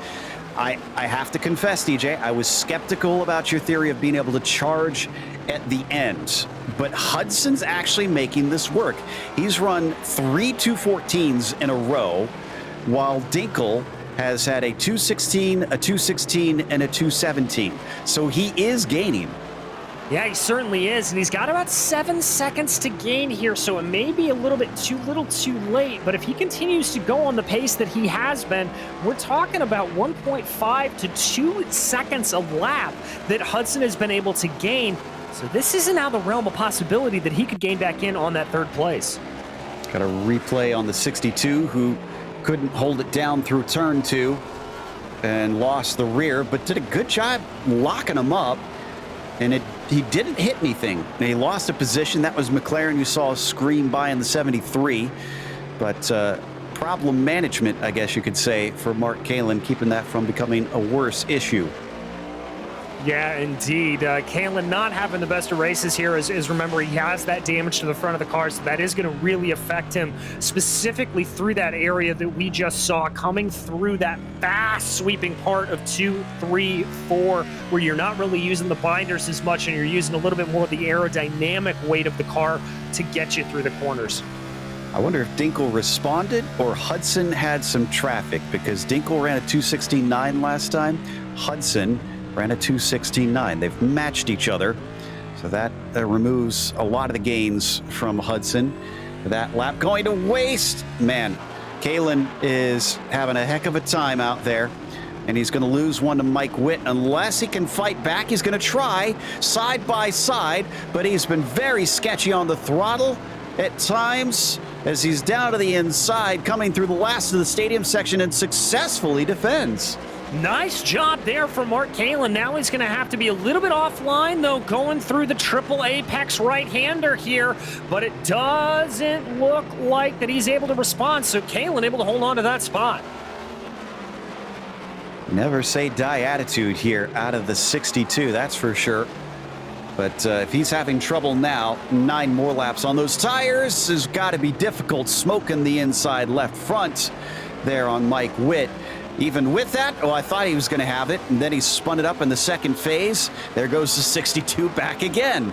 I have to confess, DJ, I was skeptical about your theory of being able to charge at the end, but Hudson's actually making this work. He's run 3 214s in a row. while Dinkel has had a 216, a 216, and a 217. So he is gaining. Yeah, he certainly is, and he's got about 7 seconds to gain here, so it may be a little bit too little too late, but if he continues to go on the pace that he has been, we're talking about 1.5 to 2 seconds a lap that Hudson has been able to gain. So this isn't out of the realm of possibility that he could gain back in on that third place. Got a replay on the 62, who couldn't hold it down through turn 2 and lost the rear, but did a good job locking him up. And he didn't hit anything. He lost a position. That was McLaren, you saw scream by in the 73. But problem management, I guess you could say, for Mark Kalin, keeping that from becoming a worse issue. Yeah, indeed. Kalin not having the best of races here is remember, he has that damage to the front of the car, so that is going to really affect him, specifically through that area that we just saw, coming through that fast sweeping part of 2, 3, 4, where you're not really using the binders as much and you're using a little bit more of the aerodynamic weight of the car to get you through the corners. I wonder if Dinkel responded or Hudson had some traffic, because Dinkel ran a 216.9 last time. Hudson ran a 216.9. They've matched each other, so that removes a lot of the gains from Hudson. That lap going to waste. Man, Kalin is having a heck of a time out there, and he's going to lose one to Mike Witt unless he can fight back. He's going to try side by side, but he's been very sketchy on the throttle at times as he's down to the inside, coming through the last of the stadium section, and successfully defends. Nice job there for Mark Kalin. Now he's going to have to be a little bit offline, though, going through the triple apex right-hander here, but it doesn't look like that he's able to respond, so Kalin able to hold on to that spot. Never say die attitude here out of the 62, that's for sure. But if he's having trouble now, 9 more laps on those tires has got to be difficult. Smoking the inside left front there on Mike Witt. Even with that, oh, I thought he was going to have it, and then he spun it up in the second phase. There goes the 62 back again.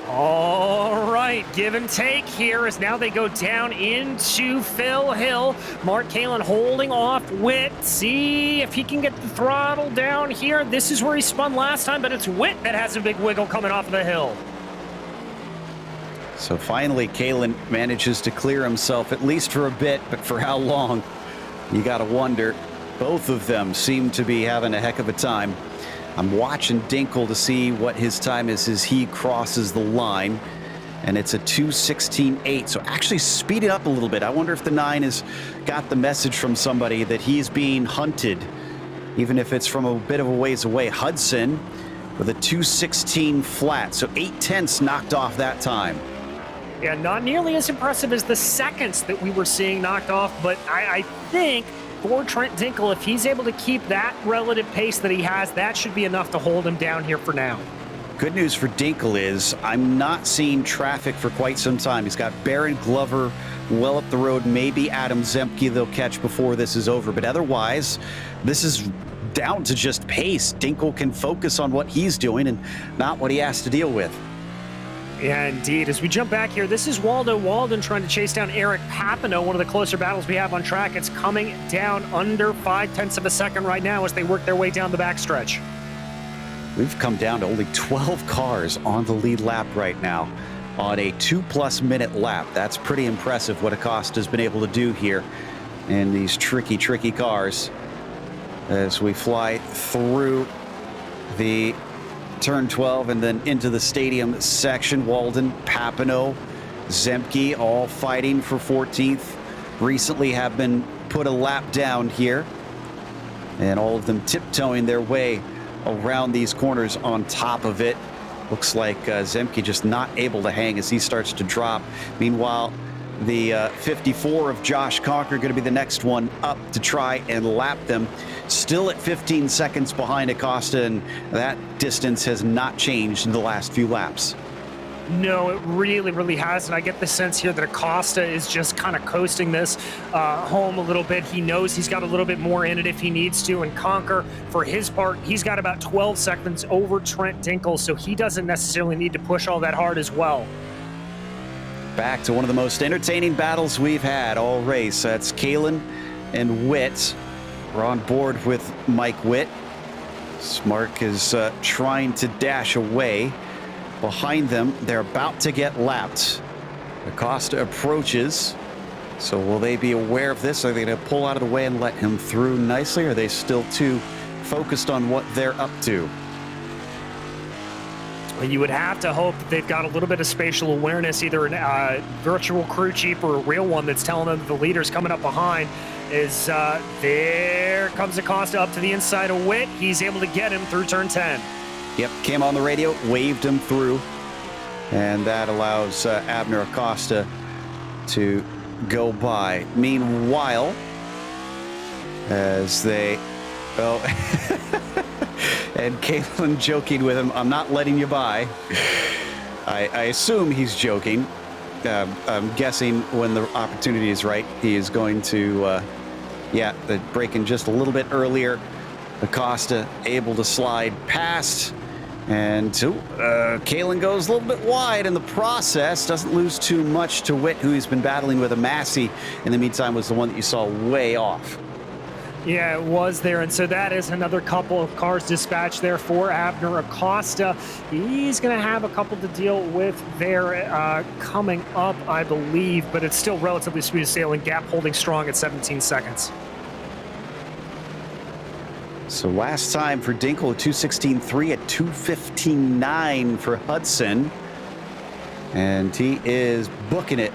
All right, give and take here as now they go down into Phil Hill. Mark Kalin holding off Witt. See if he can get the throttle down here. This is where he spun last time, but it's Witt that has a big wiggle coming off of the hill. So finally, Kalin manages to clear himself, at least for a bit, but for how long? You got to wonder. Both of them seem to be having a heck of a time. I'm watching Dinkel to see what his time is as he crosses the line, and it's a 2:16.8, so actually speeding up a little bit. I wonder if the 9 has got the message from somebody that he's being hunted, even if it's from a bit of a ways away. Hudson with a 2:16 flat, so 0.8 knocked off that time. Yeah, not nearly as impressive as the seconds that we were seeing knocked off, but I think for Trent Dinkel, if he's able to keep that relative pace that he has, that should be enough to hold him down here for now. Good news for Dinkel is I'm not seeing traffic for quite some time. He's got Barron Glover well up the road, maybe Adam Zemke they'll catch before this is over, but otherwise, this is down to just pace. Dinkel can focus on what he's doing and not what he has to deal with. Yeah, indeed. As we jump back here, this is Waldo Walden trying to chase down Eric Papineau, one of the closer battles we have on track. It's coming down under 0.5 of a second right now as they work their way down the backstretch. We've come down to only 12 cars on the lead lap right now on a 2+ minute lap. That's pretty impressive what Acosta's been able to do here in these tricky cars as we fly through the turn 12 and then into the stadium section. Walden, Papineau, Zemke all fighting for 14th. Recently have been put a lap down here, and all of them tiptoeing their way around these corners on top of it. Looks like Zemke just not able to hang as he starts to drop. Meanwhile, the 54 of Josh Conker going to be the next one up to try and lap them. Still at 15 seconds behind Acosta, and that distance has not changed in the last few laps. No, it really hasn't. I get the sense here that Acosta is just kind of coasting this home a little bit. He knows he's got a little bit more in it if he needs to, and Conker, for his part, he's got about 12 seconds over Trent Dinkel, so he doesn't necessarily need to push all that hard as well. Back to one of the most entertaining battles we've had all race. That's Kalin and Witt. We're on board with Mike Witt. Mark is trying to dash away. Behind them, they're about to get lapped. Acosta approaches. So will they be aware of this? Are they going to pull out of the way and let him through nicely? Or are they still too focused on what they're up to? You would have to hope that they've got a little bit of spatial awareness, either a virtual crew chief or a real one that's telling them that the leader's coming up behind. There comes Acosta up to the inside of Witt. He's able to get him through turn 10. Yep, came on the radio, waved him through, and that allows Abner Acosta to go by. Meanwhile, as they... Oh, and Caitlin joking with him, I'm not letting you by. I assume he's joking. I'm guessing when the opportunity is right, he is going to, break in just a little bit earlier. Acosta able to slide past. And Kalen goes a little bit wide in the process. Doesn't lose too much to Witt, who he's been battling with. A Massey, in the meantime, was the one that you saw way off. Yeah, it was there. And so that is another couple of cars dispatched there for Abner Acosta. He's going to have a couple to deal with there coming up, I believe. But it's still relatively smooth sailing. Gap holding strong at 17 seconds. So last time for Dinkel, a 2:16.3 at 2:15.9 for Hudson. And he is booking it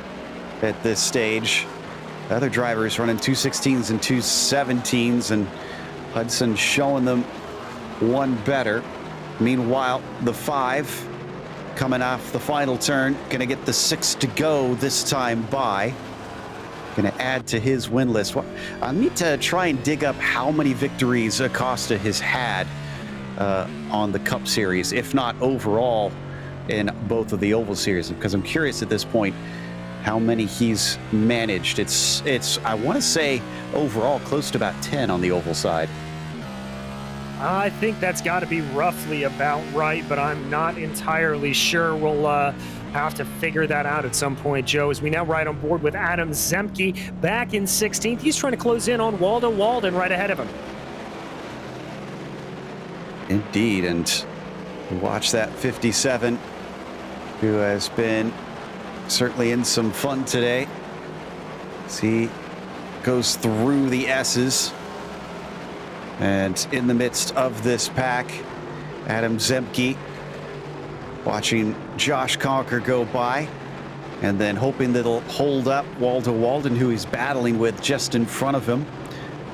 at this stage. The other drivers running 2:16s and 2:17s, and Hudson showing them one better. Meanwhile, the 5 coming off the final turn, going to get the 6 to go this time by. Going to add to his win list. I need to try and dig up how many victories Acosta has had on the Cup Series, if not overall in both of the Oval Series, because I'm curious at this point how many he's managed. It's I want to say overall close to about 10 on the Oval side. I think that's got to be roughly about right, but I'm not entirely sure. We'll have to figure that out at some point, Joe, as we now ride on board with Adam Zemke back in 16th. He's trying to close in on Walden right ahead of him. Indeed, and watch that 57, who has been certainly in some fun today. As he goes through the S's. And in the midst of this pack, Adam Zemke watching Josh Conker go by, and then hoping that it'll hold up Walden, who he's battling with just in front of him.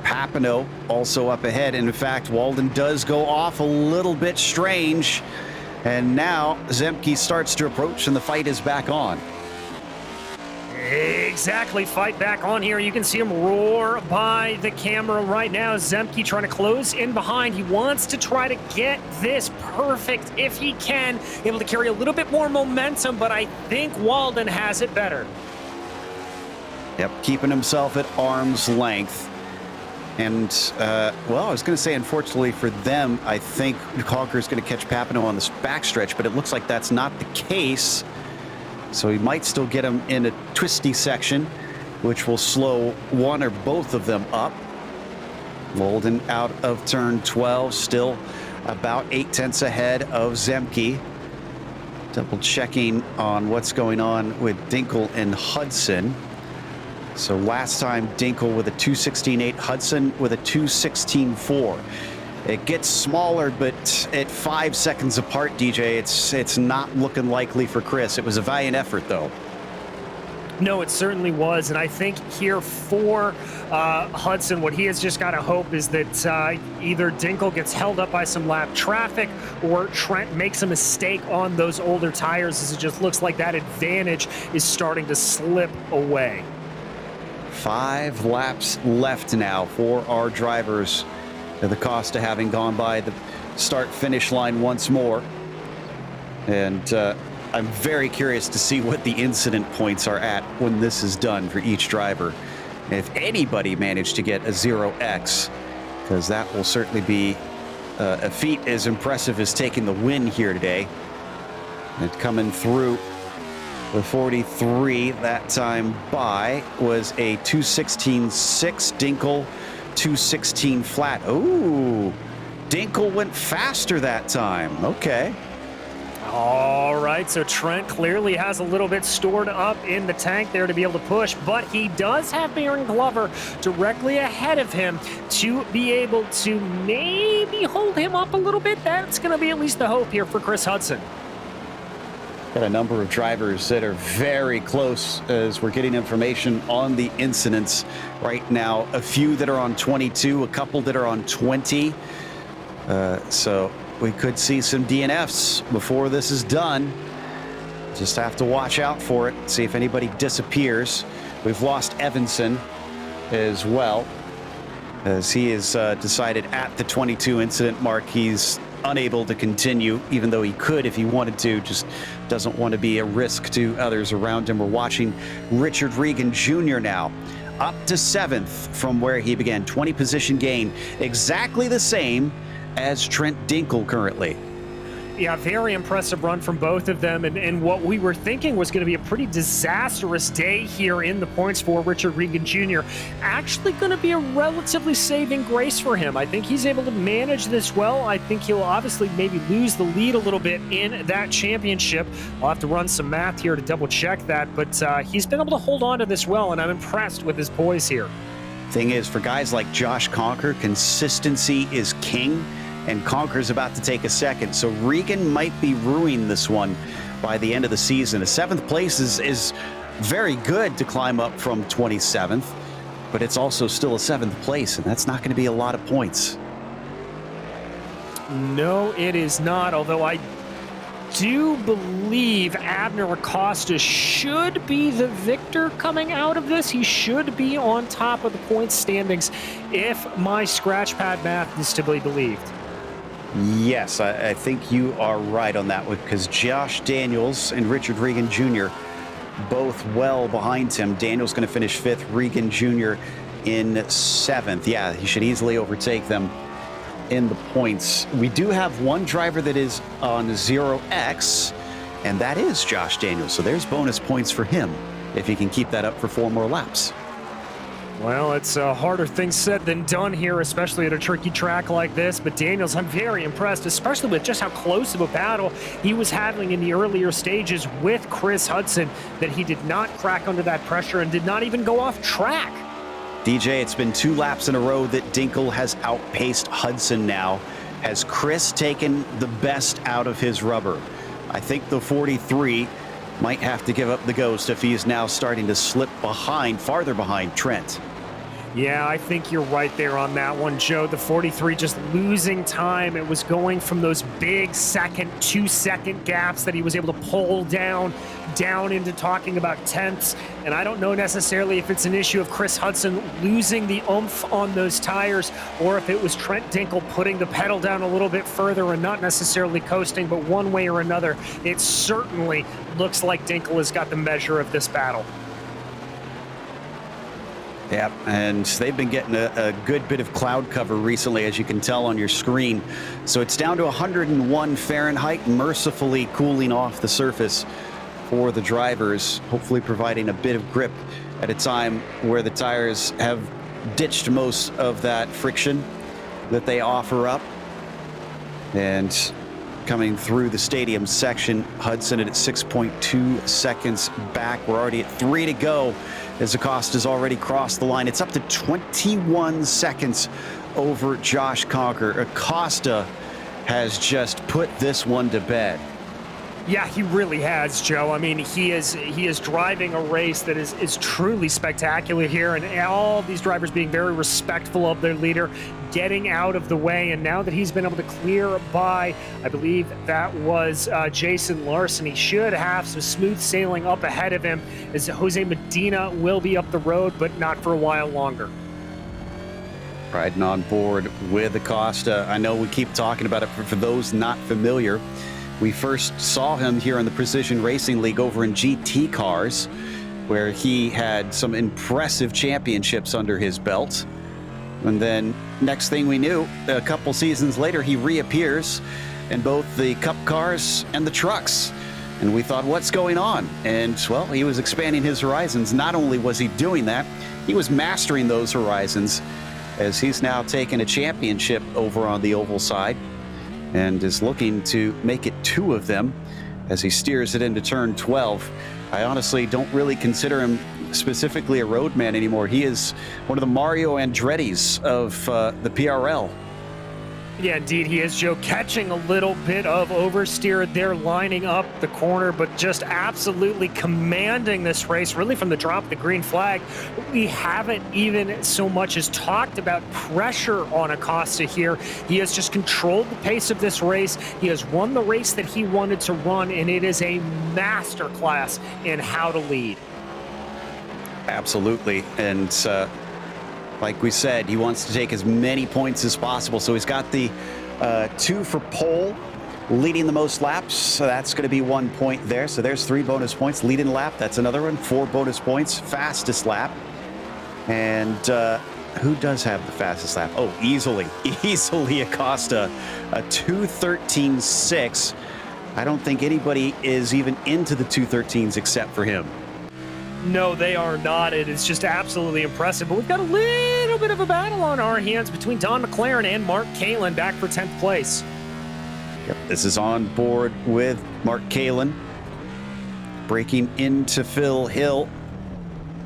Papineau also up ahead. And in fact, Walden does go off a little bit strange. And now Zemke starts to approach, and the fight is back on. Exactly, fight back on here. You can see him roar by the camera right now. Zemke trying to close in behind. He wants to try to get this perfect if he can. Able to carry a little bit more momentum, but I think Walden has it better. Yep, keeping himself at arm's length. And, well, I was going to say, unfortunately for them, I think Conker is going to catch Papineau on this backstretch, but it looks like that's not the case. So he might still get him in a twisty section, which will slow one or both of them up. Walden out of turn 12, still about 8/10 ahead of Zemke. Double checking on what's going on with Dinkel and Hudson. So last time Dinkel with a 2:16.8, Hudson with a 2:16.4. It gets smaller, but at 5 seconds apart, DJ, it's not looking likely for Chris. It was a valiant effort, though. No, it certainly was. And I think here for Hudson, what he has just got to hope is that either Dinkel gets held up by some lap traffic or Trent makes a mistake on those older tires, as it just looks like that advantage is starting to slip away. 5 laps left now for our drivers, at the cost of having gone by the start-finish line once more. And I'm very curious to see what the incident points are at when this is done for each driver. If anybody managed to get a 0x, because that will certainly be a feat as impressive as taking the win here today. And coming through The 43 that time by was a 2:16.6. Dinkel 2:16 flat. Ooh, Dinkel went faster that time. Okay. All right, so Trent clearly has a little bit stored up in the tank there to be able to push, but he does have Baron Glover directly ahead of him to be able to maybe hold him up a little bit. That's going to be at least the hope here for Chris Hudson. Got a number of drivers that are very close as we're getting information on the incidents right now. A few that are on 22, a couple that are on 20. So we could see some DNFs before this is done. Just have to watch out for it, see if anybody disappears. We've lost Evanson as well, as he has decided at the 22 incident mark he's unable to continue, even though he could if he wanted to, just doesn't want to be a risk to others around him. We're watching Richard Regan Jr. now, up to 7th from where he began. 20 position gain, exactly the same as Trent Dinkel currently. Yeah, very impressive run from both of them, and what we were thinking was going to be a pretty disastrous day here in the points for Richard Regan Jr. actually going to be a relatively saving grace for him. I think he's able to manage this well. I think he'll obviously maybe lose the lead a little bit in that championship. I'll have to run some math here to double check that, but he's been able to hold on to this well, and I'm impressed with his poise here. Thing is, for guys like Josh Conker, consistency is king. And Conker's about to take a second. So Regan might be ruining this one by the end of the season. A 7th place is very good to climb up from 27th, but it's also still a 7th place, and that's not going to be a lot of points. No, it is not, although I do believe Abner Acosta should be the victor coming out of this. He should be on top of the points standings if my scratch pad math is to be believed. Yes, I think you are right on that one, because Josh Daniels and Richard Regan Jr. both well behind him. Daniels going to finish 5th, Regan Jr. in 7th. Yeah, he should easily overtake them in the points. We do have one driver that is on 0x, and that is Josh Daniels. So there's bonus points for him if he can keep that up for 4 more laps. Well, it's a harder thing said than done here, especially at a tricky track like this. But Daniels, I'm very impressed, especially with just how close of a battle he was having in the earlier stages with Chris Hudson, that he did not crack under that pressure and did not even go off track. DJ, it's been 2 laps in a row that Dinkel has outpaced Hudson now. Has Chris taken the best out of his rubber? I think the 43 might have to give up the ghost if he is now starting to slip behind, farther behind Trent. Yeah, I think you're right there on that one, Joe. The 43 just losing time. It was going from those big 2-second gaps that he was able to pull down into talking about tenths. And I don't know necessarily if it's an issue of Chris Hudson losing the oomph on those tires, or if it was Trent Dinkel putting the pedal down a little bit further and not necessarily coasting, but one way or another, it certainly looks like Dinkel has got the measure of this battle. Yeah, and they've been getting a good bit of cloud cover recently, as you can tell on your screen. So it's down to 101 Fahrenheit, mercifully cooling off the surface for the drivers, hopefully providing a bit of grip at a time where the tires have ditched most of that friction that they offer up. And coming through the stadium section, Hudson at 6.2 seconds back. We're already at 3 to go as Acosta's already crossed the line. It's up to 21 seconds over Josh Conker. Acosta has just put this one to bed. Yeah, he really has, Joe. I mean, he is driving a race that is truly spectacular here, and all these drivers being very respectful of their leader, getting out of the way. And now that he's been able to clear by, I believe that was Jason Larson, he should have some smooth sailing up ahead of him, as Jose Medina will be up the road, but not for a while longer. Riding on board with Acosta. I know we keep talking about it, for those not familiar, we first saw him here in the Precision Racing League over in GT cars, where he had some impressive championships under his belt. And then next thing we knew, a couple seasons later, he reappears in both the Cup cars and the trucks. And we thought, what's going on? And, well, he was expanding his horizons. Not only was he doing that, he was mastering those horizons, as he's now taken a championship over on the oval side and is looking to make it 2 of them as he steers it into turn 12. I honestly don't really consider him specifically a roadman anymore. He is one of the Mario Andretti's of the PRL. Yeah, indeed he is, Joe. Catching a little bit of oversteer there, lining up the corner, but just absolutely commanding this race, really from the drop of the green flag. We haven't even so much as talked about pressure on Acosta here. He has just controlled the pace of this race. He has won the race that he wanted to run, and it is a masterclass in how to lead. Absolutely. And like we said, he wants to take as many points as possible. So he's got the 2 for pole, leading the most laps. So that's going to be 1 point there. So there's 3 bonus points. Leading lap, that's another one. 4 bonus points. Fastest lap. And who does have the fastest lap? Oh, easily Acosta. A 2:13.6. I don't think anybody is even into the 2:13s except for him. No, they are not. It is just absolutely impressive. But we've got a little bit of a battle on our hands between Don McLaren and Mark Kalin, back for 10th place. Yep, this is on board with Mark Kalin, breaking into Phil Hill.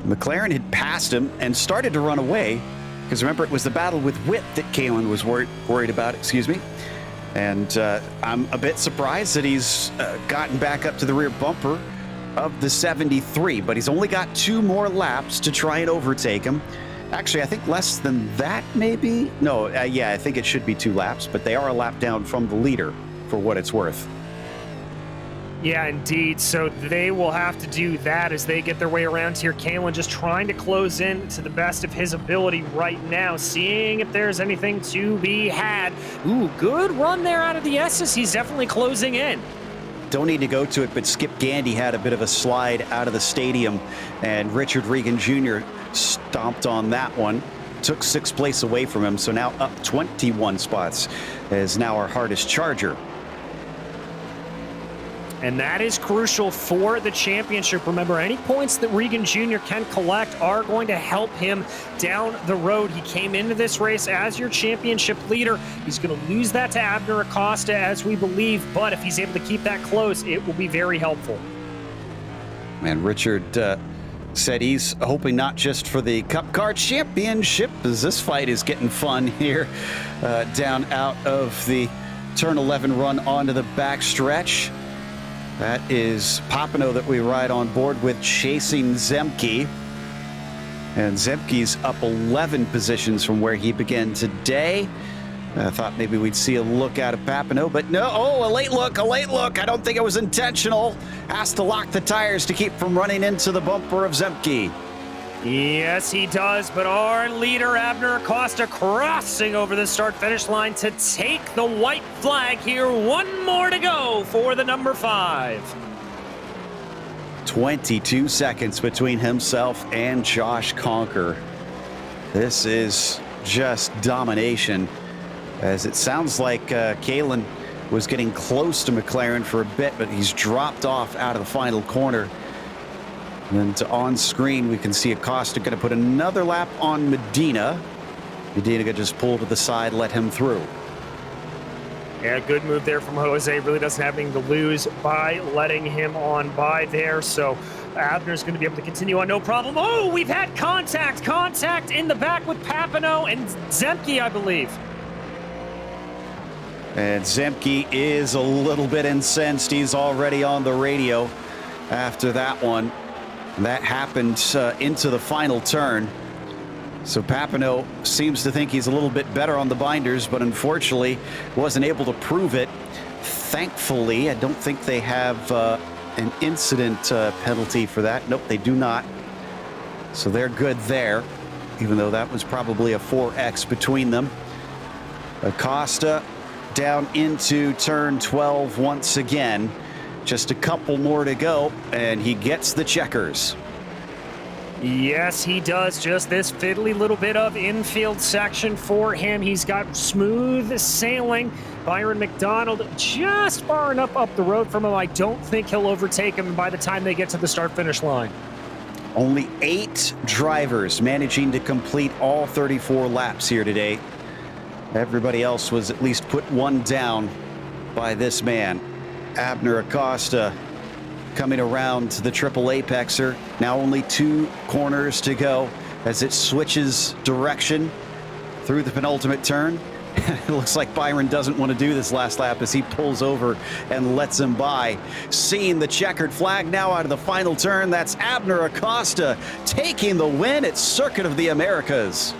McLaren had passed him and started to run away, because remember, it was the battle with Witt that Kalin was worried about, excuse me. And I'm a bit surprised that he's gotten back up to the rear bumper of the 73, but he's only got 2 more laps to try and overtake him. Actually, I think less than that, maybe? No, yeah, I think it should be 2 laps, but they are a lap down from the leader, for what it's worth. Yeah, indeed. So they will have to do that as they get their way around here. Kalin just trying to close in to the best of his ability right now, seeing if there's anything to be had. Ooh, good run there out of the S's. He's definitely closing in. Don't need to go to it, but Skip Gandy had a bit of a slide out of the stadium, and Richard Regan Jr. stomped on that one, took 6th place away from him, so now up 21 spots is now our hardest charger. And that is crucial for the championship. Remember, any points that Regan Jr. can collect are going to help him down the road. He came into this race as your championship leader. He's going to lose that to Abner Acosta, as we believe, but if he's able to keep that close, it will be very helpful. And Richard said he's hoping not just for the Cup Car Championship, as this fight is getting fun here down out of the turn 11 run onto the back stretch. That is Papineau that we ride on board with, chasing Zemke. And Zemke's up 11 positions from where he began today. I thought maybe we'd see a look out of Papineau, but no. Oh, a late look. I don't think it was intentional. Has to lock the tires to keep from running into the bumper of Zemke. Yes, he does, but our leader, Abner Acosta, crossing over the start-finish line to take the white flag here. 1 more to go for the number 5. 22 seconds between himself and Josh Conker. This is just domination, as it sounds like Kalin was getting close to McLaren for a bit, but he's dropped off out of the final corner. And on screen, we can see Acosta going to put another lap on Medina. Medina could just pull to the side, let him through. Yeah, good move there from Jose. Really doesn't have anything to lose by letting him on by there. So Abner's going to be able to continue on, no problem. Oh, we've had contact in the back with Papineau and Zemke, I believe. And Zemke is a little bit incensed. He's already on the radio after that one. That happened into the final turn. So Papineau seems to think he's a little bit better on the binders, but unfortunately wasn't able to prove it. Thankfully, I don't think they have an incident penalty for that. Nope, they do not. So they're good there, even though that was probably a 4X between them. Acosta down into turn 12 once again. Just a couple more to go, and he gets the checkers. Yes, he does. Just this fiddly little bit of infield section for him. He's got smooth sailing. Byron McDonald just far enough up the road from him. I don't think he'll overtake him by the time they get to the start-finish line. Only 8 drivers managing to complete all 34 laps here today. Everybody else was at least put one down by this man. Abner Acosta coming around to the triple apexer. Now only 2 corners to go as it switches direction through the penultimate turn. It looks like Byron doesn't want to do this last lap as he pulls over and lets him by. Seeing the checkered flag now out of the final turn, that's Abner Acosta taking the win at Circuit of the Americas.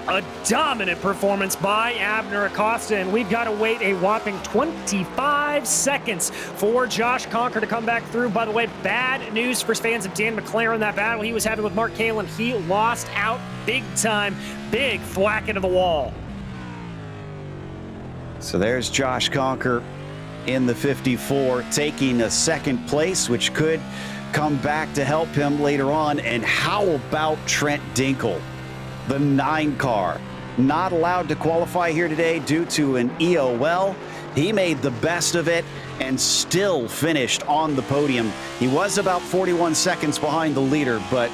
A dominant performance by Abner Acosta, and we've got to wait a whopping 25 seconds for Josh Conker to come back through. By the way, bad news for fans of Dan McLaren. That battle he was having with Mark Kalin, he lost out big time. Big thwack into the wall. So there's Josh Conker in the 54, taking a second place, which could come back to help him later on. And how about Trent Dinkle? The 9 car, not allowed to qualify here today due to an EOL. He made the best of it and still finished on the podium. He was about 41 seconds behind the leader, but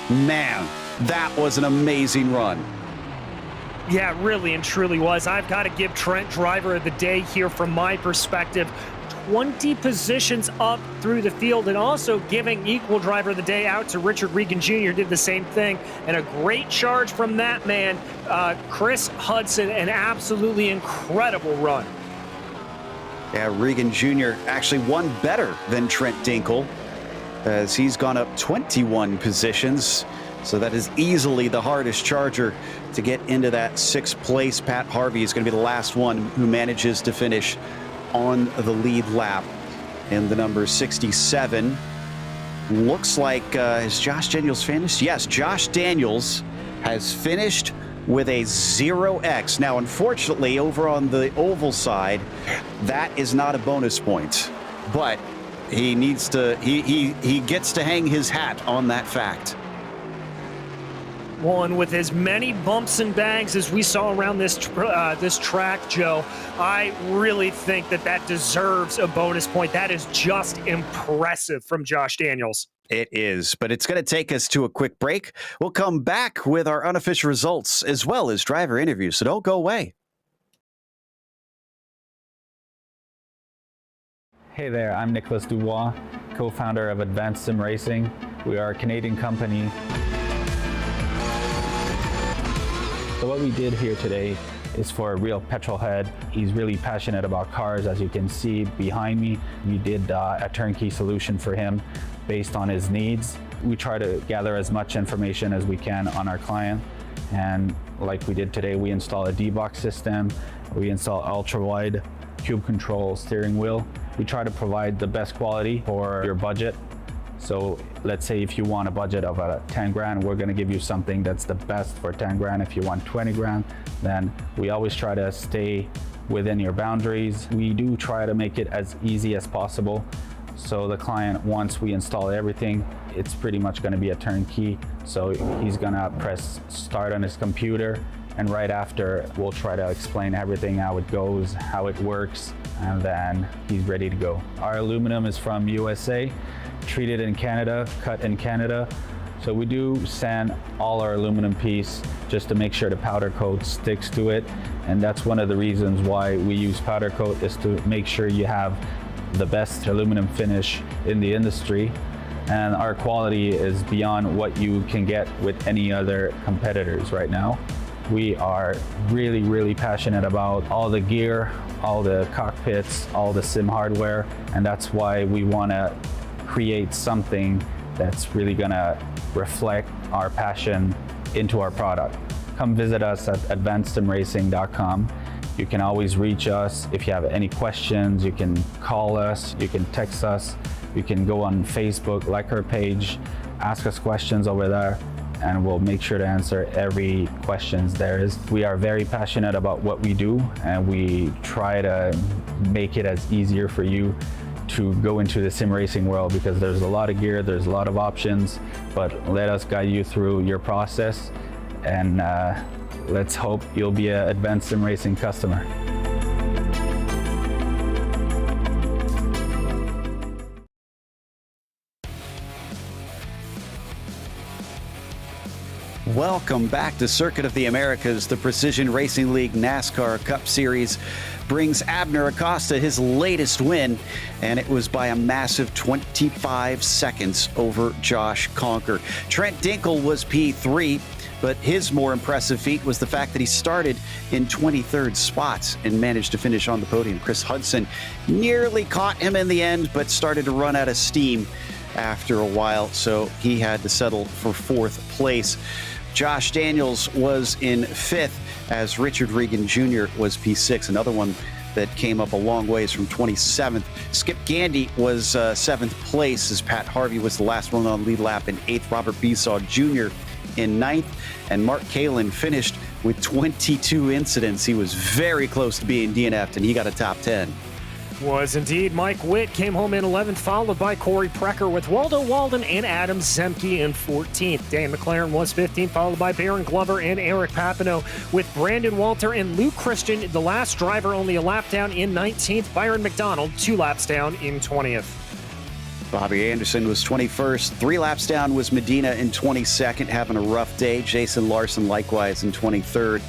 man, that was an amazing run. Yeah, it really and truly was. I've got to give Trent driver of the day here from my perspective. 20 positions up through the field, and also giving equal driver of the day out to Richard Regan Jr. Did the same thing, and a great charge from that man, Chris Hudson. An absolutely incredible run. Yeah, Regan Jr. actually won better than Trent Dinkle as he's gone up 21 positions. So that is easily the hardest charger to get into that 6th place. Pat Harvey is going to be the last one who manages to finish on the lead lap in the number 67. Looks like, has Josh Daniels finished? Yes, Josh Daniels has finished with a 0x. Now, unfortunately, over on the oval side, that is not a bonus point, but he needs to, he gets to hang his hat on that fact. One with as many bumps and bangs as we saw around this track, Joe, I really think that deserves a bonus point. That is just impressive from Josh Daniels. It is, but it's going to take us to a quick break. We'll come back with our unofficial results as well as driver interviews, so don't go away. Hey there, I'm Nicholas Dubois, co-founder of Advanced SimRacing. We are a Canadian company. So what we did here today is for a real petrol head. He's really passionate about cars, as you can see behind me. We did a turnkey solution for him based on his needs. We try to gather as much information as we can on our client. And like we did today, we install a D-Box system. We install ultra-wide cube control steering wheel. We try to provide the best quality for your budget. So let's say if you want a budget of 10 grand, we're gonna give you something that's the best for 10 grand. If you want 20 grand, then we always try to stay within your boundaries. We do try to make it as easy as possible. So the client, once we install everything, it's pretty much gonna be a turnkey. So he's gonna press start on his computer, and right after, we'll try to explain everything, how it goes, how it works, and then he's ready to go. Our aluminum is from USA. Treated in Canada, cut in Canada. So we do sand all our aluminum piece just to make sure the powder coat sticks to it. And that's one of the reasons why we use powder coat, is to make sure you have the best aluminum finish in the industry. And our quality is beyond what you can get with any other competitors right now. We are really, really passionate about all the gear, all the cockpits, all the sim hardware. And that's why we want to create something that's really gonna reflect our passion into our product. Come visit us at advancedsimracing.com. You can always reach us if you have any questions. You can call us, you can text us, you can go on Facebook, like our page, ask us questions over there, and we'll make sure to answer every questions there is. We are very passionate about what we do, and we try to make it as easier for you to go into the sim racing world, because there's a lot of gear, there's a lot of options, but let us guide you through your process, and let's hope you'll be an advanced sim racing customer. Welcome back to Circuit of the Americas. The Precision Racing League NASCAR Cup Series brings Abner Acosta his latest win, and it was by a massive 25 seconds over Josh Conker. Trent Dinkel was P3, but his more impressive feat was the fact that he started in 23rd spots and managed to finish on the podium. Chris Hudson nearly caught him in the end, but started to run out of steam after a while, so he had to settle for 4th place. Josh Daniels was in 5th, as Richard Regan Jr. was P6, another one that came up a long ways from 27th. Skip Gandy was 7th place, as Pat Harvey was the last one on lead lap in 8th. Robert Besaw Jr. in 9th, and Mark Kalin finished with 22 incidents. He was very close to being DNF'd, and he got a top 10. Was indeed. Mike Witt came home in 11th, followed by Corey Precker, with Waldo Walden and Adam Zemke in 14th. Dan McLaren was 15th, followed by Baron Glover and Eric Papineau, with Brandon Walter and Luke Christian, the last driver, only a lap down in 19th. Byron McDonald 2 laps down in 20th. Bobby Anderson was 21st. 3 laps down was Medina in 22nd, having a rough day. Jason Larson likewise in 23rd.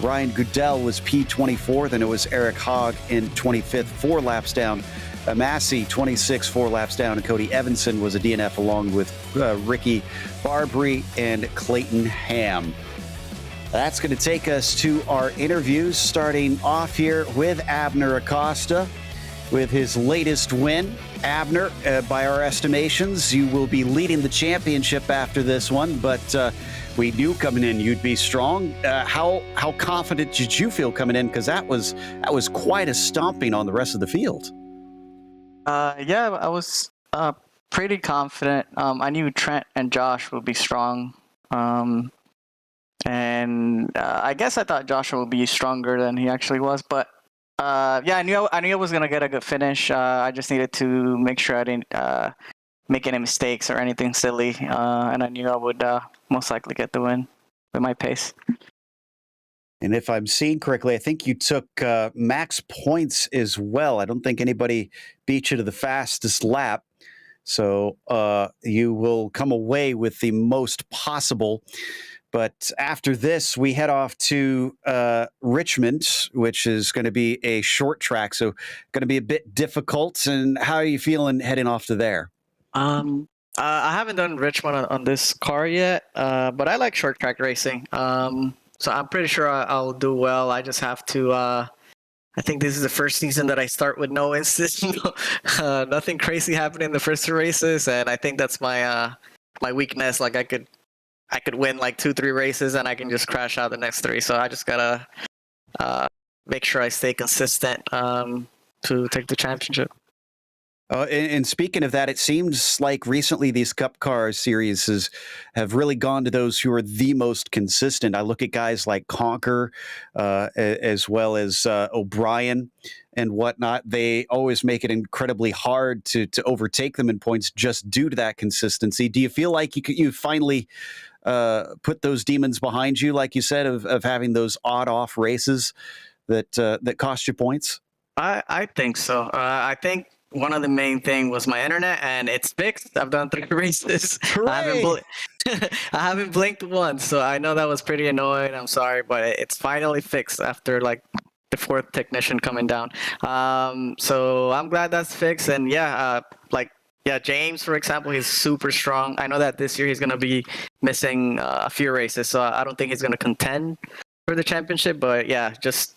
Ryan Goodell was P24, then it was Eric Hogg in 25th, 4 laps down. Massey, 26, 4 laps down, and Cody Evanson was a DNF along with Ricky Barbary and Clayton Ham. That's going to take us to our interviews, starting off here with Abner Acosta with his latest win. Abner, by our estimations, you will be leading the championship after this one, but we knew coming in you'd be strong. How confident did you feel coming in? Because that was quite a stomping on the rest of the field. Yeah, I was pretty confident. I knew Trent and Josh would be strong, and I guess I thought Joshua would be stronger than he actually was. But yeah, I knew I was gonna get a good finish. I just needed to make sure I didn't make any mistakes or anything silly, and I knew I would most likely get the win with my pace. And if I'm seeing correctly, I think you took max points as well. I don't think anybody beat you to the fastest lap. So you will come away with the most possible. But after this, we head off to Richmond, which is going to be a short track. So going to be a bit difficult. And how are you feeling heading off to there? I haven't done Richmond on this car yet, but I like short track racing. So I'm pretty sure I'll do well. I just have to. I think this is the first season that I start with no incidents, nothing crazy happening in the first 2 races, and I think that's my my weakness. Like I could win like 2-3 races, and I can just crash out the next 3. So I just gotta make sure I stay consistent to take the championship. And speaking of that, it seems like recently these Cup Car series have really gone to those who are the most consistent. I look at guys like Conker, as well as O'Brien and whatnot. They always make it incredibly hard to overtake them in points just due to that consistency. Do you feel like you finally put those demons behind you, like you said, of having those odd-off races that cost you points? I think so. I think one of the main thing was my internet, and it's fixed. I've done 3 races. I haven't blinked once, so I know that was pretty annoying. I'm sorry, but it's finally fixed after like the 4th technician coming down. So I'm glad that's fixed. And yeah, James, for example, he's super strong. I know that this year he's going to be missing a few races, so I don't think he's going to contend for the championship. But yeah, just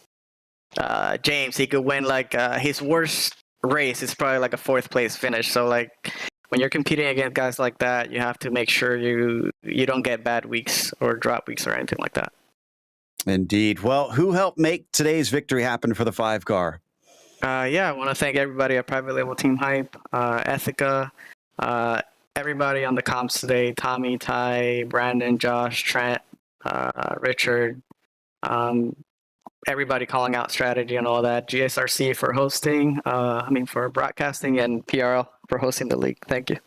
James, he could win like his worst race is probably like a 4th place finish. So like when you're competing against guys like that, you have to make sure you don't get bad weeks or drop weeks or anything like that. Indeed. Well, who helped make today's victory happen for the 5 car? Yeah, I want to thank everybody at Private Label Team Hype, Ethica, everybody on the comps today: Tommy, Ty, Brandon, Josh, Trent, Richard, everybody calling out strategy and all that. GSRC for hosting, for broadcasting, and PRL for hosting the league. Thank you.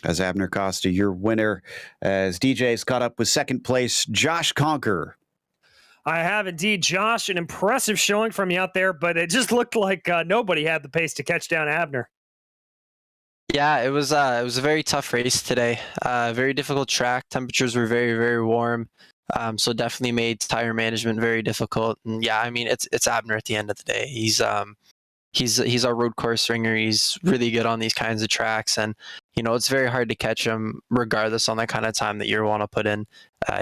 As Abner Costa, your winner, as DJ's caught up with second place, Josh Conker. I have indeed, Josh. An impressive showing from you out there, but it just looked like nobody had the pace to catch down Abner. Yeah, it was a very tough race today. Very difficult track. Temperatures were very, very warm. So definitely made tire management very difficult. And yeah, I mean, it's Abner at the end of the day. He's our road course ringer. He's really good on these kinds of tracks, and it's very hard to catch him regardless on the kind of time that you want to put in.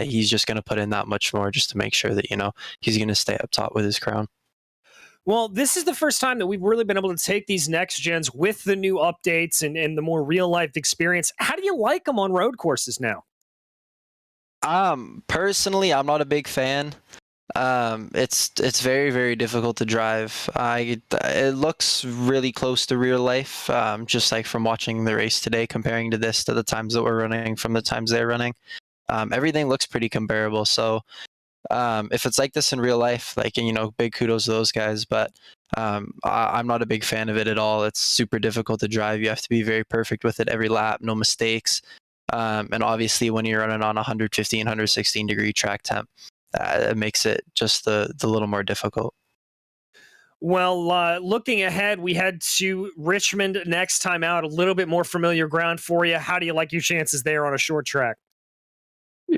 He's just going to put in that much more just to make sure that he's going to stay up top with his crown. Well, this is the first time that we've really been able to take these next gens with the new updates and the more real life experience. How do you like them on road courses now? Personally, I'm not a big fan. It's very, very difficult to drive. It looks really close to real life, just like from watching the race today, comparing to the times that we're running from the times they're running. Everything looks pretty comparable. So if it's like this in real life, big kudos to those guys. But I'm not a big fan of it at all. It's super difficult to drive. You have to be very perfect with it every lap, no mistakes. And obviously when you're running on 115, 116 degree track temp, it makes it just the little more difficult. Well, looking ahead, we head to Richmond next time out, a little bit more familiar ground for you. How do you like your chances there on a short track?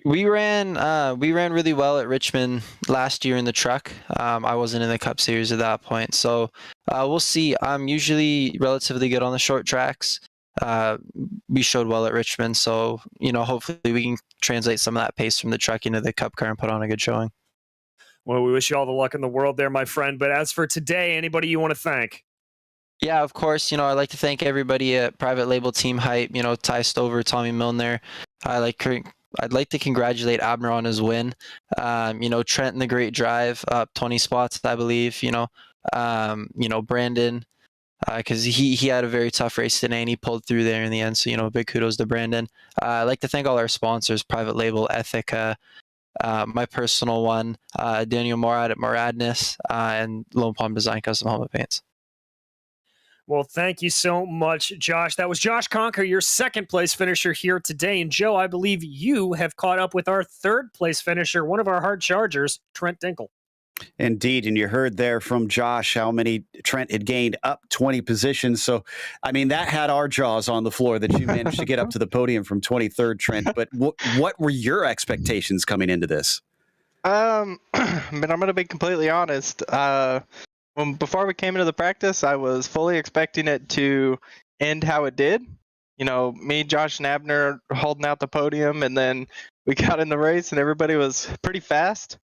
We ran really well at Richmond last year in the truck. I wasn't in the Cup Series at that point, so we'll see. I'm usually relatively good on the short tracks. We showed well at Richmond, so hopefully we can translate some of that pace from the truck into the Cup car and put on a good showing. Well, we wish you all the luck in the world there, my friend. But as for today, anybody you want to thank? Yeah, of course. I'd like to thank everybody at Private Label Team Hype. Ty Stover, Tommy Milner. I'd like to congratulate Abner on his win. Trent in the great drive, up 20 spots, I believe. Brandon, because he had a very tough race today and he pulled through there in the end. So, big kudos to Brandon. I'd like to thank all our sponsors, Private Label, Ethica, my personal one, Daniel Morad at Moradness, and Lone Palm Design Custom Helmet Paints. Well, thank you so much, Josh. That was Josh Conker, your second place finisher here today. And Joe, I believe you have caught up with our third place finisher, one of our hard chargers, Trent Dinkle. Indeed, and you heard there from Josh how many Trent had gained up 20 positions. So, that had our jaws on the floor that you managed to get up to the podium from 23rd, Trent. But what were your expectations coming into this? I'm going to be completely honest. Before we came into the practice, I was fully expecting it to end how it did. Me, Josh, and Abner holding out the podium, and then we got in the race, and everybody was pretty fast.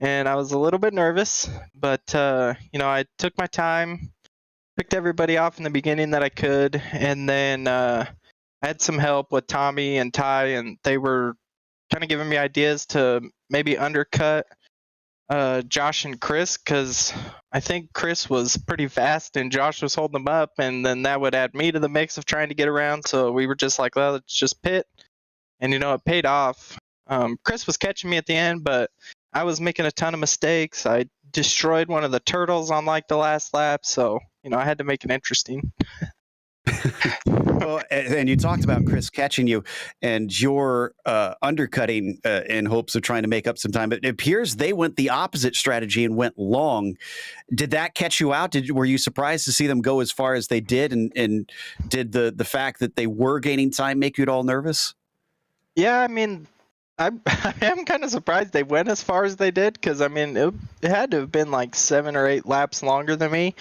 And I was a little bit nervous, but, I took my time, picked everybody off in the beginning that I could, and then I had some help with Tommy and Ty, and they were kind of giving me ideas to maybe undercut Josh and Chris, because I think Chris was pretty fast and Josh was holding them up, and then that would add me to the mix of trying to get around. So we were just like, well, let's just pit. And, it paid off. Chris was catching me at the end, but I was making a ton of mistakes. I destroyed one of the turtles on the last lap, so I had to make it interesting. Well, and you talked about Chris catching you and your undercutting in hopes of trying to make up some time. But it appears they went the opposite strategy and went long. Did that catch you out? Were you surprised to see them go as far as they did? And did the fact that they were gaining time make you at all nervous? Yeah, I am kind of surprised they went as far as they did, because it had to have been 7 or 8 laps longer than me,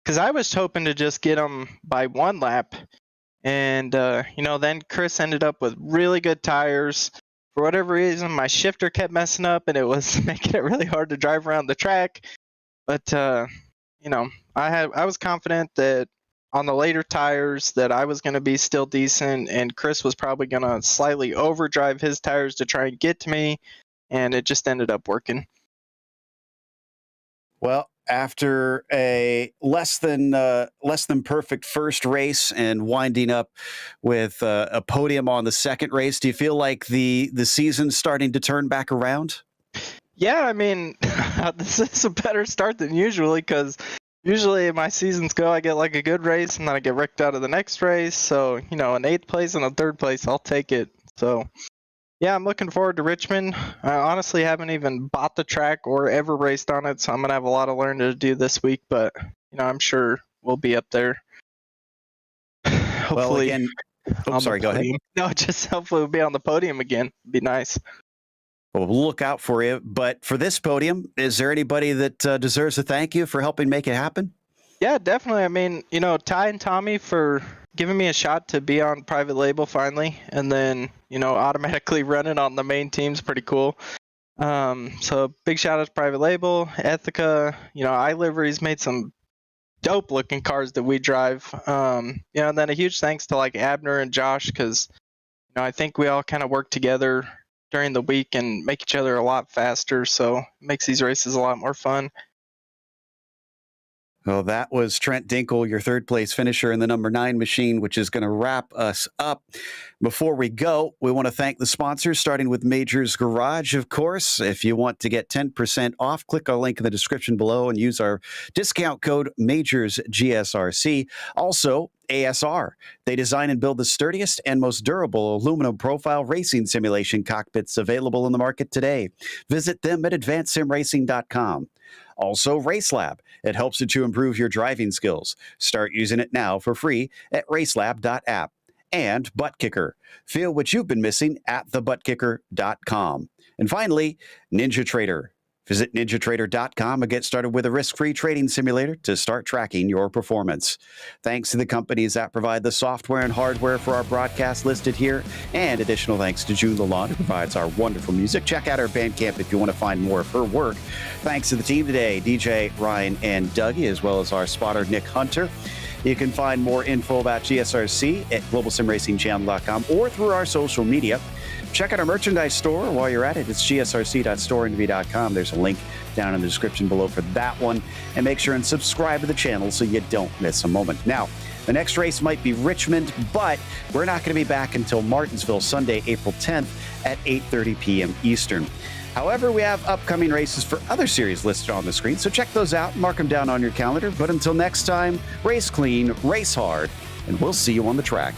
because I was hoping to just get them by 1 lap, and then Chris ended up with really good tires. For whatever reason, my shifter kept messing up, and it was making it really hard to drive around the track. But I was confident that on the later tires that I was going to be still decent, and Chris was probably going to slightly overdrive his tires to try and get to me, and it just ended up working. Well, after a less than perfect first race and winding up with a podium on the second race, do you feel like the season's starting to turn back around? Yeah, I mean, this is a better start than usually because usually my seasons go, I get like a good race and then I get wrecked out of the next race. So, an 8th place and a 3rd place, I'll take it. So, yeah, I'm looking forward to Richmond. I honestly haven't even bought the track or ever raced on it, so I'm going to have a lot of learning to do this week, but, I'm sure we'll be up there. Hopefully. Well, again, sorry, go ahead. No, just hopefully we'll be on the podium again. It'd be nice. Well, we'll look out for you. But for this podium, is there anybody that deserves a thank you for helping make it happen? Yeah, definitely. I mean, Ty and Tommy for giving me a shot to be on private label finally, and then, automatically running on the main team's pretty cool. So big shout out to private label, Ethica, iLivery's made some dope looking cars that we drive. And then a huge thanks to like Abner and Josh, because, I think we all kind of work together during the week and make each other a lot faster, so it makes these races a lot more fun. Well, that was Trent Dinkle, your 3rd place finisher in the number 9 machine, which is going to wrap us up. Before we go, we want to thank the sponsors, starting with Majors Garage, of course. If you want to get 10% off, click our link in the description below and use our discount code MajorsGSRC. Also, ASR. They design and build the sturdiest and most durable aluminum profile racing simulation cockpits available in the market today. Visit them at advancedsimracing.com. Also, RaceLab. It helps you to improve your driving skills. Start using it now for free at RaceLab.app. And ButtKicker. Feel what you've been missing at thebuttkicker.com. And finally, NinjaTrader. Visit NinjaTrader.com and get started with a risk-free trading simulator to start tracking your performance. Thanks to the companies that provide the software and hardware for our broadcast listed here, and additional thanks to June Lalonde, who provides our wonderful music. Check out our Bandcamp if you want to find more of her work. Thanks to the team today, DJ, Ryan, and Dougie, as well as our spotter, Nick Hunter. You can find more info about GSRC at globalsimracingchannel.com or through our social media. Check out our merchandise store while you're at it. It's gsrc.storenvy.com. There's a link down in the description below for that one. And make sure and subscribe to the channel so you don't miss a moment. Now, the next race might be Richmond, but we're not going to be back until Martinsville, Sunday, April 10th at 8:30 p.m. Eastern. However, we have upcoming races for other series listed on the screen, so check those out, mark them down on your calendar. But until next time, race clean, race hard, and we'll see you on the track.